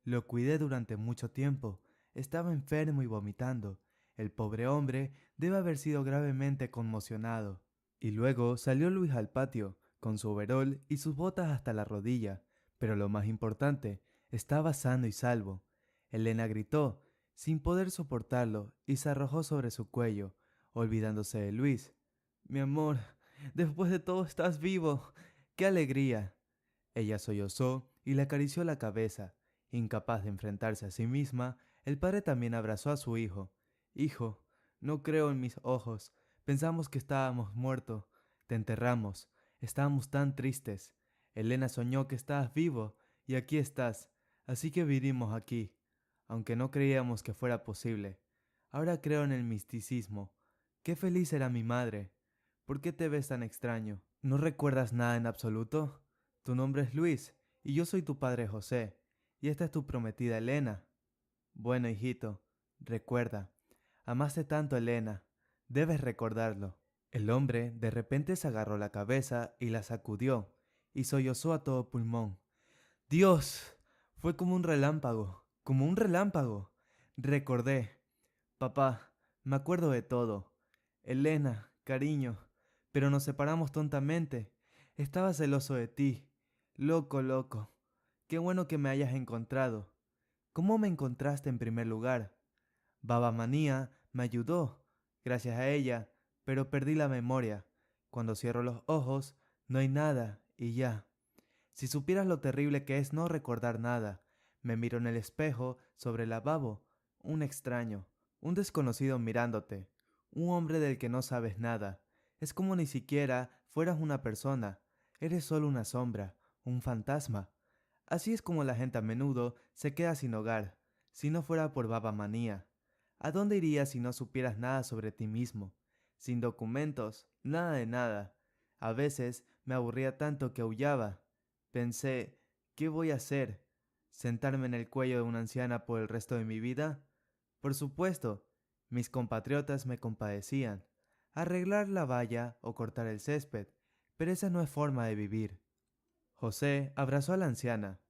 Speaker 2: Lo cuidé durante mucho tiempo. Estaba enfermo y vomitando. El pobre hombre debe haber sido gravemente conmocionado. Y luego salió Luis al patio, con su overol y sus botas hasta la rodilla. Pero lo más importante, estaba sano y salvo. Elena gritó, sin poder soportarlo, y se arrojó sobre su cuello, olvidándose de Luis. Mi amor, después de todo estás vivo. ¡Qué alegría! Ella sollozó y le acarició la cabeza. Incapaz de enfrentarse a sí misma, el padre también abrazó a su hijo. Hijo, no creo en mis ojos. Pensamos que estábamos muertos. Te enterramos. Estábamos tan tristes. Elena soñó que estabas vivo y aquí estás. Así que vinimos aquí, aunque no creíamos que fuera posible. Ahora creo en el misticismo. Qué feliz era mi madre. ¿Por qué te ves tan extraño? ¿No recuerdas nada en absoluto? Tu nombre es Luis, y yo soy tu padre José, y esta es tu prometida Elena. Bueno, hijito, recuerda, amaste tanto a Elena, debes recordarlo. El hombre de repente se agarró la cabeza y la sacudió, y sollozó a todo pulmón. ¡Dios! Fue como un relámpago, como un relámpago. Recordé. Papá, me acuerdo de todo. Elena, cariño, pero nos separamos tontamente. Estaba celoso de ti. Loco, loco. Qué bueno que me hayas encontrado. ¿Cómo me encontraste en primer lugar? Baba Manía me ayudó, gracias a ella, pero perdí la memoria. Cuando cierro los ojos, no hay nada y ya. Si supieras lo terrible que es no recordar nada. Me miro en el espejo, sobre el lavabo, un extraño, un desconocido mirándote, un hombre del que no sabes nada. Es como ni siquiera fueras una persona, eres solo una sombra, un fantasma. Así es como la gente a menudo se queda sin hogar, si no fuera por Baba Manía. ¿A dónde irías si no supieras nada sobre ti mismo? Sin documentos, nada de nada. A veces me aburría tanto que aullaba. Pensé, ¿qué voy a hacer? ¿Sentarme en el cuello de una anciana por el resto de mi vida? Por supuesto, mis compatriotas me compadecían. Arreglar la valla o cortar el césped, pero esa no es forma de vivir. José abrazó a la anciana.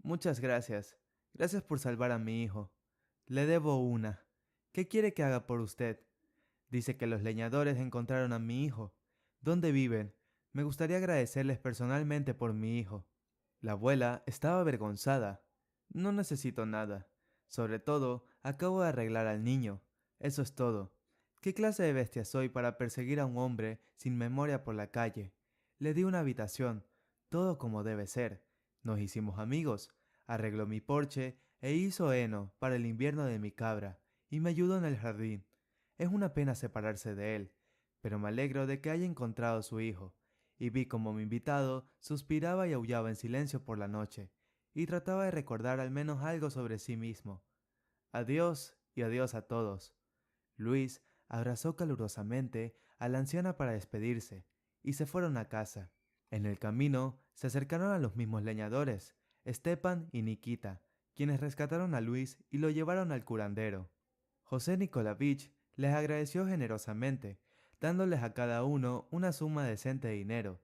Speaker 2: Muchas gracias. Gracias por salvar a mi hijo. Le debo una. ¿Qué quiere que haga por usted? Dice que los leñadores encontraron a mi hijo. ¿Dónde viven? Me gustaría agradecerles personalmente por mi hijo. La abuela estaba avergonzada. No necesito nada. Sobre todo, acabo de arreglar al niño. Eso es todo. ¿Qué clase de bestia soy para perseguir a un hombre sin memoria por la calle? Le di una habitación, todo como debe ser. Nos hicimos amigos. Arregló mi porche e hizo heno para el invierno de mi cabra, y me ayudó en el jardín. Es una pena separarse de él, pero me alegro de que haya encontrado a su hijo, y vi como mi invitado suspiraba y aullaba en silencio por la noche, y trataba de recordar al menos algo sobre sí mismo. Adiós y adiós a todos. Luis abrazó calurosamente a la anciana para despedirse, y se fueron a casa. En el camino se acercaron a los mismos leñadores, Stepan y Nikita, quienes rescataron a Luis y lo llevaron al curandero. José Nikolavich les agradeció generosamente, dándoles a cada uno una suma decente de dinero.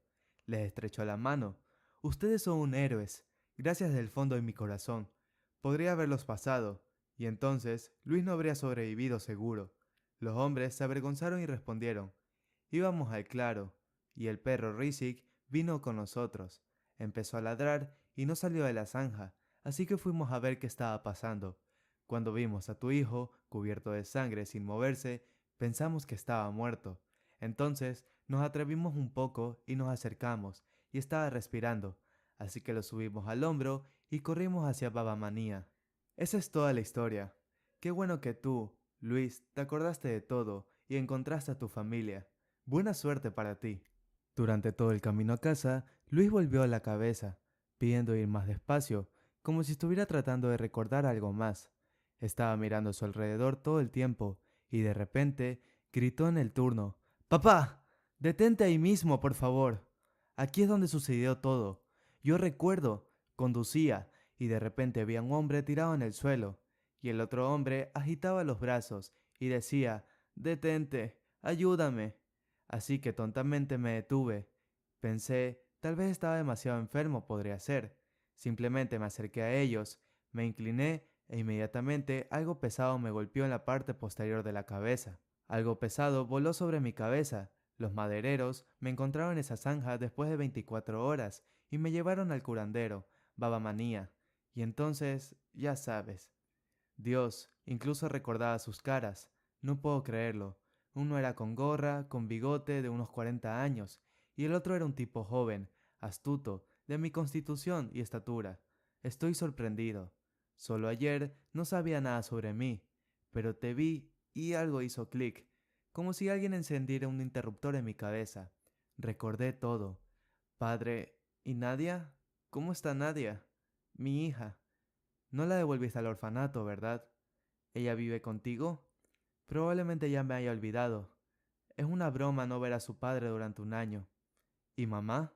Speaker 2: Les estrechó la mano. Ustedes son héroes, gracias del fondo de mi corazón. Podría haberlos pasado, y entonces Luis no habría sobrevivido seguro. Los hombres se avergonzaron y respondieron. Íbamos al claro, y el perro Rizik vino con nosotros. Empezó a ladrar y no salió de la zanja, así que fuimos a ver qué estaba pasando. Cuando vimos a tu hijo, cubierto de sangre sin moverse, pensamos que estaba muerto. Entonces nos atrevimos un poco y nos acercamos, y estaba respirando, así que lo subimos al hombro y corrimos hacia Baba Manía. Esa es toda la historia. Qué bueno que tú, Luis, te acordaste de todo y encontraste a tu familia. Buena suerte para ti. Durante todo el camino a casa, Luis volvió a la cabeza, pidiendo ir más despacio, como si estuviera tratando de recordar algo más. Estaba mirando a su alrededor todo el tiempo, y de repente gritó en el turno. ¡Papá! ¡Detente ahí mismo, por favor! Aquí es donde sucedió todo. Yo recuerdo, conducía, y de repente vi a un hombre tirado en el suelo, y el otro hombre agitaba los brazos y decía, «Detente, ayúdame». Así que tontamente me detuve. Pensé, tal vez estaba demasiado enfermo, podría ser. Simplemente me acerqué a ellos, me incliné e inmediatamente algo pesado me golpeó en la parte posterior de la cabeza. Algo pesado voló sobre mi cabeza. Los madereros me encontraron en esa zanja después de 24 horas y me llevaron al curandero, Baba Manía. Y entonces, ya sabes. Dios, incluso recordaba sus caras. No puedo creerlo. Uno era con gorra, con bigote de unos 40 años, y el otro era un tipo joven, astuto, de mi constitución y estatura. Estoy sorprendido. Solo ayer no sabía nada sobre mí, pero te vi y algo hizo clic, como si alguien encendiera un interruptor en mi cabeza. Recordé todo. Padre, ¿y Nadia? ¿Cómo está Nadia? Mi hija. No la devolviste al orfanato, ¿verdad? ¿Ella vive contigo? Probablemente ya me haya olvidado. Es una broma no ver a su padre durante un año. ¿Y mamá?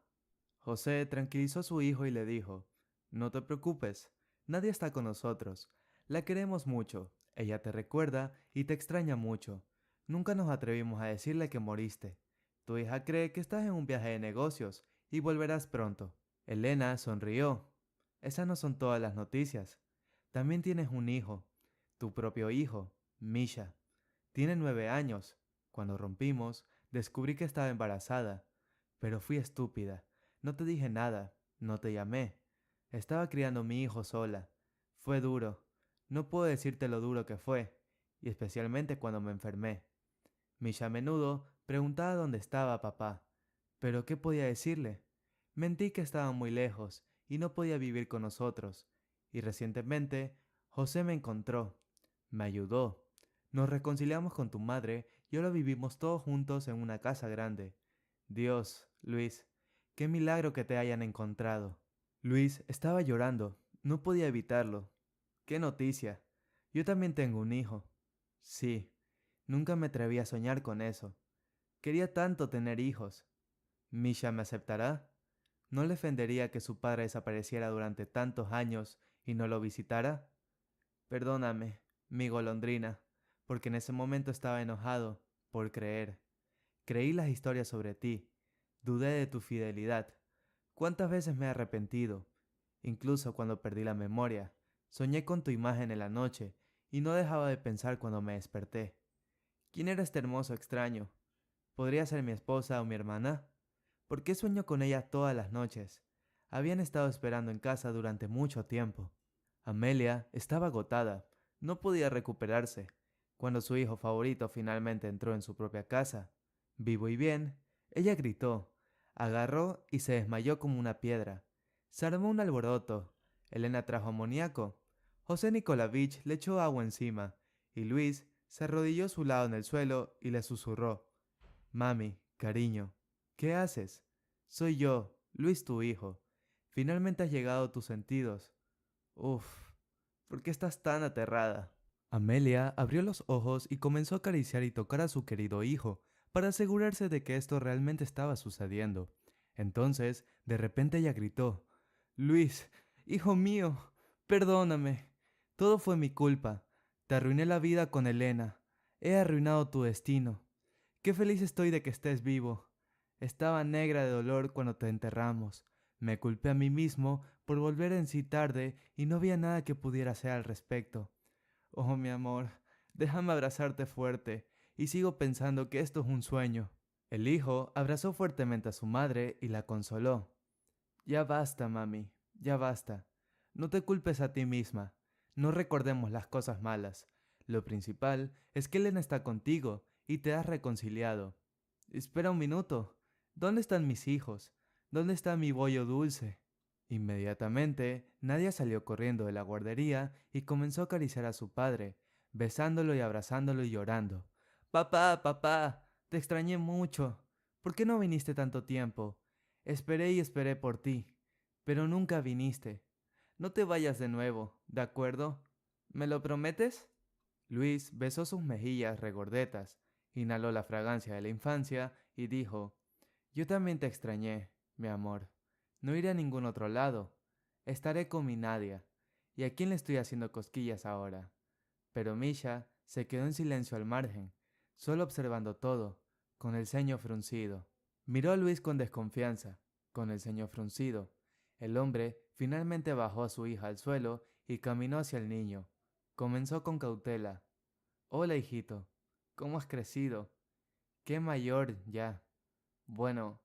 Speaker 2: José tranquilizó a su hijo y le dijo, «No te preocupes, nadie está con nosotros. La queremos mucho, ella te recuerda y te extraña mucho. Nunca nos atrevimos a decirle que moriste. Tu hija cree que estás en un viaje de negocios y volverás pronto». Elena sonrió. Esas no son todas las noticias. También tienes un hijo, tu propio hijo, Misha. Tiene 9 años. Cuando rompimos, descubrí que estaba embarazada. Pero fui estúpida. No te dije nada, no te llamé. Estaba criando a mi hijo sola. Fue duro. No puedo decirte lo duro que fue, y especialmente cuando me enfermé. Misha a menudo preguntaba dónde estaba papá. ¿Pero qué podía decirle? Mentí que estaba muy lejos y no podía vivir con nosotros. Y recientemente, José me encontró. Me ayudó. Nos reconciliamos con tu madre y ahora vivimos todos juntos en una casa grande. Dios, Luis, qué milagro que te hayan encontrado. Luis estaba llorando. No podía evitarlo. ¡Qué noticia! Yo también tengo un hijo. Sí, nunca me atreví a soñar con eso. Quería tanto tener hijos. ¿Misha me aceptará? ¿No le ofendería que su padre desapareciera durante tantos años y no lo visitara? Perdóname, mi golondrina, porque en ese momento estaba enojado por creer. Creí las historias sobre ti. Dudé de tu fidelidad. ¿Cuántas veces me he arrepentido? Incluso cuando perdí la memoria, soñé con tu imagen en la noche y no dejaba de pensar cuando me desperté. ¿Quién era este hermoso extraño? ¿Podría ser mi esposa o mi hermana? ¿Por qué sueño con ella todas las noches? Habían estado esperando en casa durante mucho tiempo. Amelia estaba agotada, no podía recuperarse. Cuando su hijo favorito finalmente entró en su propia casa, vivo y bien, ella gritó, agarró y se desmayó como una piedra. Se armó un alboroto. Elena trajo amoníaco. José Nikolavich le echó agua encima, y Luis se arrodilló a su lado en el suelo y le susurró, «Mami, cariño, ¿qué haces? Soy yo, Luis tu hijo. Finalmente has llegado a tus sentidos. Uf, ¿por qué estás tan aterrada?» Amelia abrió los ojos y comenzó a acariciar y tocar a su querido hijo, para asegurarse de que esto realmente estaba sucediendo. Entonces, de repente ella gritó, «Luis, hijo mío, perdóname. Todo fue mi culpa. Te arruiné la vida con Elena. He arruinado tu destino. Qué feliz estoy de que estés vivo. Estaba negra de dolor cuando te enterramos. Me culpé a mí mismo por volver en sí tarde y no había nada que pudiera hacer al respecto. Oh, mi amor, déjame abrazarte fuerte, y sigo pensando que esto es un sueño». El hijo abrazó fuertemente a su madre y la consoló. «Ya basta, mami, ya basta. No te culpes a ti misma. No recordemos las cosas malas. Lo principal es que Elena está contigo y te has reconciliado. Espera un minuto. ¿Dónde están mis hijos? ¿Dónde está mi bollo dulce?» Inmediatamente, Nadia salió corriendo de la guardería y comenzó a acariciar a su padre, besándolo y abrazándolo y llorando. «Papá, papá, te extrañé mucho. ¿Por qué no viniste tanto tiempo? Esperé y esperé por ti, pero nunca viniste. No te vayas de nuevo, ¿de acuerdo? ¿Me lo prometes?» Luis besó sus mejillas regordetas, inhaló la fragancia de la infancia y dijo, «Yo también te extrañé, mi amor. No iré a ningún otro lado. Estaré con mi Nadia. ¿Y a quién le estoy haciendo cosquillas ahora? Pero Misha se quedó en silencio al margen, solo observando todo, con el ceño fruncido. Miró a Luis con desconfianza, con el ceño fruncido. El hombre finalmente bajó a su hija al suelo y caminó hacia el niño. Comenzó con cautela. Hola, hijito. ¿Cómo has crecido? Qué mayor ya. Bueno,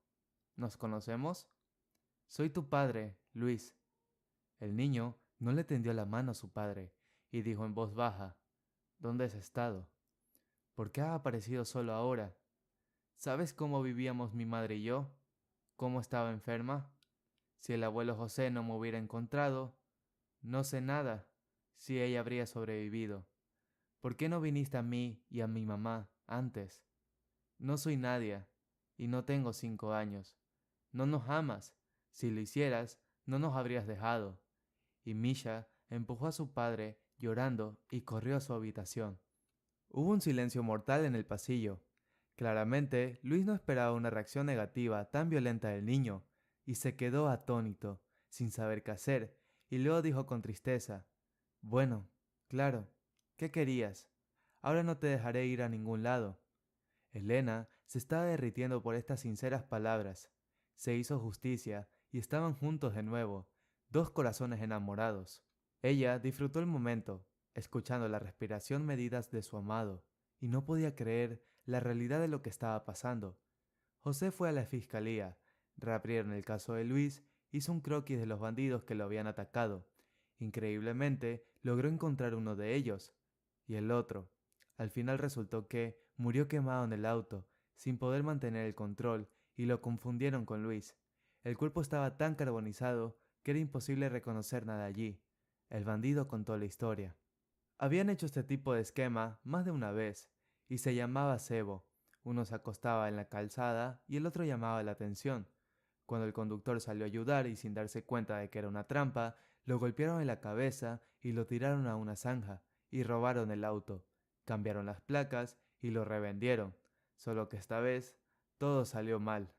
Speaker 2: ¿nos conocemos? Soy tu padre, Luis. El niño no le tendió la mano a su padre y dijo en voz baja, ¿dónde has estado? ¿Por qué has aparecido solo ahora? ¿Sabes cómo vivíamos mi madre y yo? ¿Cómo estaba enferma? Si el abuelo José no me hubiera encontrado, no sé nada si ella habría sobrevivido. ¿Por qué no viniste a mí y a mi mamá antes? No soy Nadia y no tengo 5 años. No nos amas. Si lo hicieras, no nos habrías dejado. Y Misha empujó a su padre llorando y corrió a su habitación. Hubo un silencio mortal en el pasillo. Claramente, Luis no esperaba una reacción negativa tan violenta del niño, y se quedó atónito, sin saber qué hacer, y luego dijo con tristeza, bueno, claro, ¿qué querías? Ahora no te dejaré ir a ningún lado. Elena se estaba derritiendo por estas sinceras palabras. Se hizo justicia y estaban juntos de nuevo, dos corazones enamorados. Ella disfrutó el momento, escuchando la respiración medidas de su amado, y no podía creer la realidad de lo que estaba pasando. José fue a la fiscalía, reabrieron el caso de Luis, hizo un croquis de los bandidos que lo habían atacado. Increíblemente, logró encontrar uno de ellos, y el otro. Al final resultó que murió quemado en el auto, sin poder mantener el control, y lo confundieron con Luis. El cuerpo estaba tan carbonizado que era imposible reconocer nada allí. El bandido contó la historia. Habían hecho este tipo de esquema más de una vez, y se llamaba cebo. Uno se acostaba en la calzada y el otro llamaba la atención. Cuando el conductor salió a ayudar y sin darse cuenta de que era una trampa, lo golpearon en la cabeza y lo tiraron a una zanja, y robaron el auto. Cambiaron las placas y lo revendieron, solo que esta vez todo salió mal.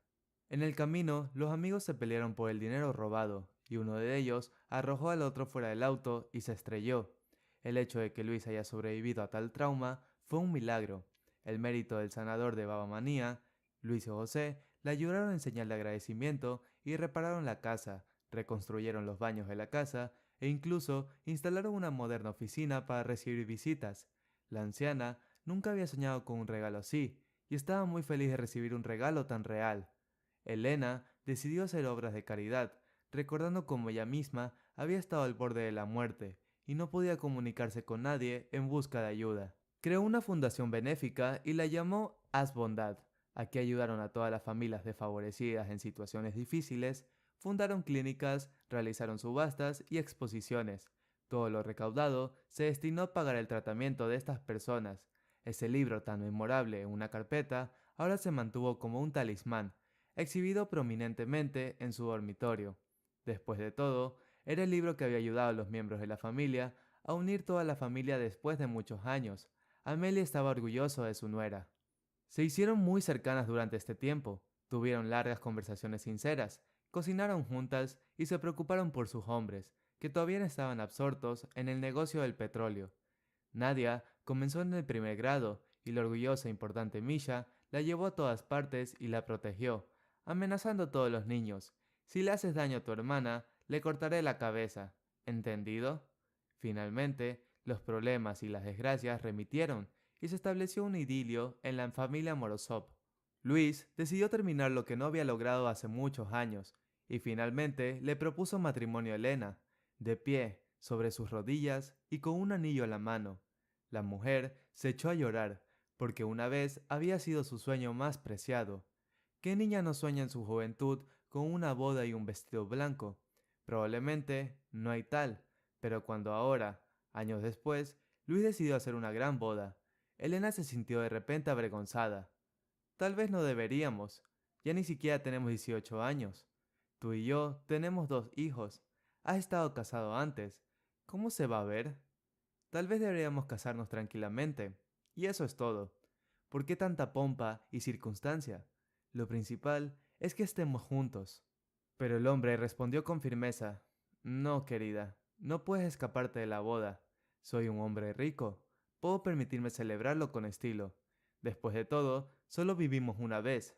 Speaker 2: En el camino, los amigos se pelearon por el dinero robado, y uno de ellos arrojó al otro fuera del auto y se estrelló. El hecho de que Luis haya sobrevivido a tal trauma fue un milagro. El mérito del sanador de Babamanía, Luis y José, le ayudaron en señal de agradecimiento y repararon la casa, reconstruyeron los baños de la casa e incluso instalaron una moderna oficina para recibir visitas. La anciana nunca había soñado con un regalo así y estaba muy feliz de recibir un regalo tan real. Elena decidió hacer obras de caridad, recordando cómo ella misma había estado al borde de la muerte y no podía comunicarse con nadie en busca de ayuda. Creó una fundación benéfica y la llamó Haz Bondad. Aquí ayudaron a todas las familias desfavorecidas en situaciones difíciles, fundaron clínicas, realizaron subastas y exposiciones. Todo lo recaudado se destinó a pagar el tratamiento de estas personas. Ese libro tan memorable en una carpeta ahora se mantuvo como un talismán, exhibido prominentemente en su dormitorio. Después de todo, era el libro que había ayudado a los miembros de la familia a unir toda la familia después de muchos años. Amelia estaba orgulloso de su nuera. Se hicieron muy cercanas durante este tiempo, tuvieron largas conversaciones sinceras, cocinaron juntas y se preocuparon por sus hombres, que todavía estaban absortos en el negocio del petróleo. Nadia comenzó en el primer grado y la orgullosa e importante Misha la llevó a todas partes y la protegió, amenazando a todos los niños. Si le haces daño a tu hermana, le cortaré la cabeza. ¿Entendido? Finalmente, los problemas y las desgracias remitieron y se estableció un idilio en la familia Morozov. Luis decidió terminar lo que no había logrado hace muchos años y finalmente le propuso matrimonio a Elena, de pie, sobre sus rodillas y con un anillo en la mano. La mujer se echó a llorar porque una vez había sido su sueño más preciado. ¿Qué niña no sueña en su juventud con una boda y un vestido blanco? Probablemente no hay tal, pero cuando ahora, años después, Luis decidió hacer una gran boda, Elena se sintió de repente avergonzada. Tal vez no deberíamos, ya ni siquiera tenemos 18 años. Tú y yo tenemos 2 hijos. Has estado casado antes. ¿Cómo se va a ver? Tal vez deberíamos casarnos tranquilamente. Y eso es todo. ¿Por qué tanta pompa y circunstancia? Lo principal es que estemos juntos. Pero el hombre respondió con firmeza. No, querida, No puedes escaparte de la boda. Soy un hombre rico. Puedo permitirme celebrarlo con estilo. Después de todo, solo vivimos una vez.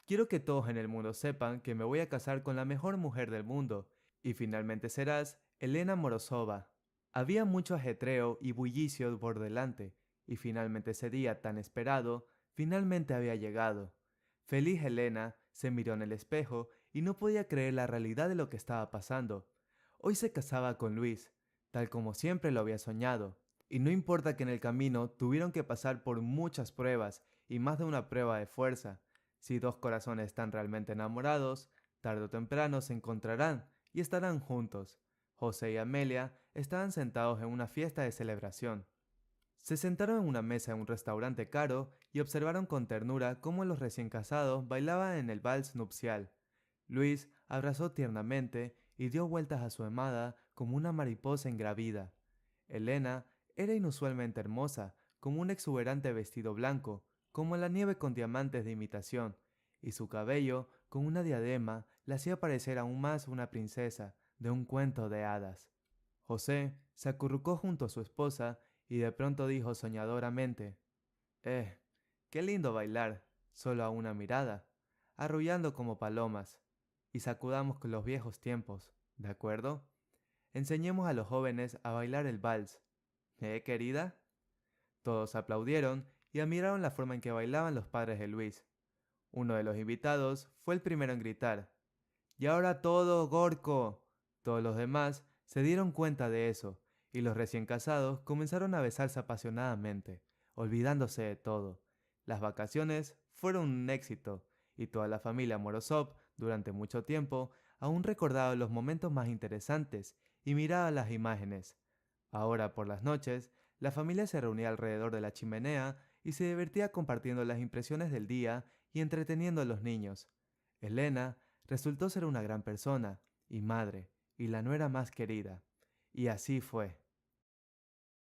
Speaker 2: Quiero que todos en el mundo sepan que me voy a casar con la mejor mujer del mundo, y finalmente serás Elena Morozova. Había mucho ajetreo y bullicio por delante, y finalmente ese día tan esperado, finalmente había llegado. Feliz Elena se miró en el espejo y no podía creer la realidad de lo que estaba pasando. Hoy se casaba con Luis, tal como siempre lo había soñado, y no importa que en el camino tuvieron que pasar por muchas pruebas y más de una prueba de fuerza. Si dos corazones están realmente enamorados, tarde o temprano se encontrarán y estarán juntos. José y Amelia estaban sentados en una fiesta de celebración. Se sentaron en una mesa en un restaurante caro y observaron con ternura cómo los recién casados bailaban en el vals nupcial. Luis abrazó tiernamente y dio vueltas a su amada como una mariposa engravida. Elena era inusualmente hermosa, como un exuberante vestido blanco, como la nieve con diamantes de imitación, y su cabello, con una diadema, la hacía parecer aún más una princesa de un cuento de hadas. José se acurrucó junto a su esposa y de pronto dijo soñadoramente: «Eh, qué lindo bailar, solo a una mirada, arrullando como palomas, y sacudamos con los viejos tiempos, ¿de acuerdo? Enseñemos a los jóvenes a bailar el vals. Querida?» Todos aplaudieron y admiraron la forma en que bailaban los padres de Luis. Uno de los invitados fue el primero en gritar: «¡Y ahora todo, Gorko!». Todos los demás se dieron cuenta de eso, y los recién casados comenzaron a besarse apasionadamente, olvidándose de todo. Las vacaciones fueron un éxito, y toda la familia Morozov, durante mucho tiempo, aún recordaba los momentos más interesantes y miraba las imágenes. Ahora, por las noches, la familia se reunía alrededor de la chimenea y se divertía compartiendo las impresiones del día y entreteniendo a los niños. Elena resultó ser una gran persona, y madre, y la nuera más querida. Y así fue.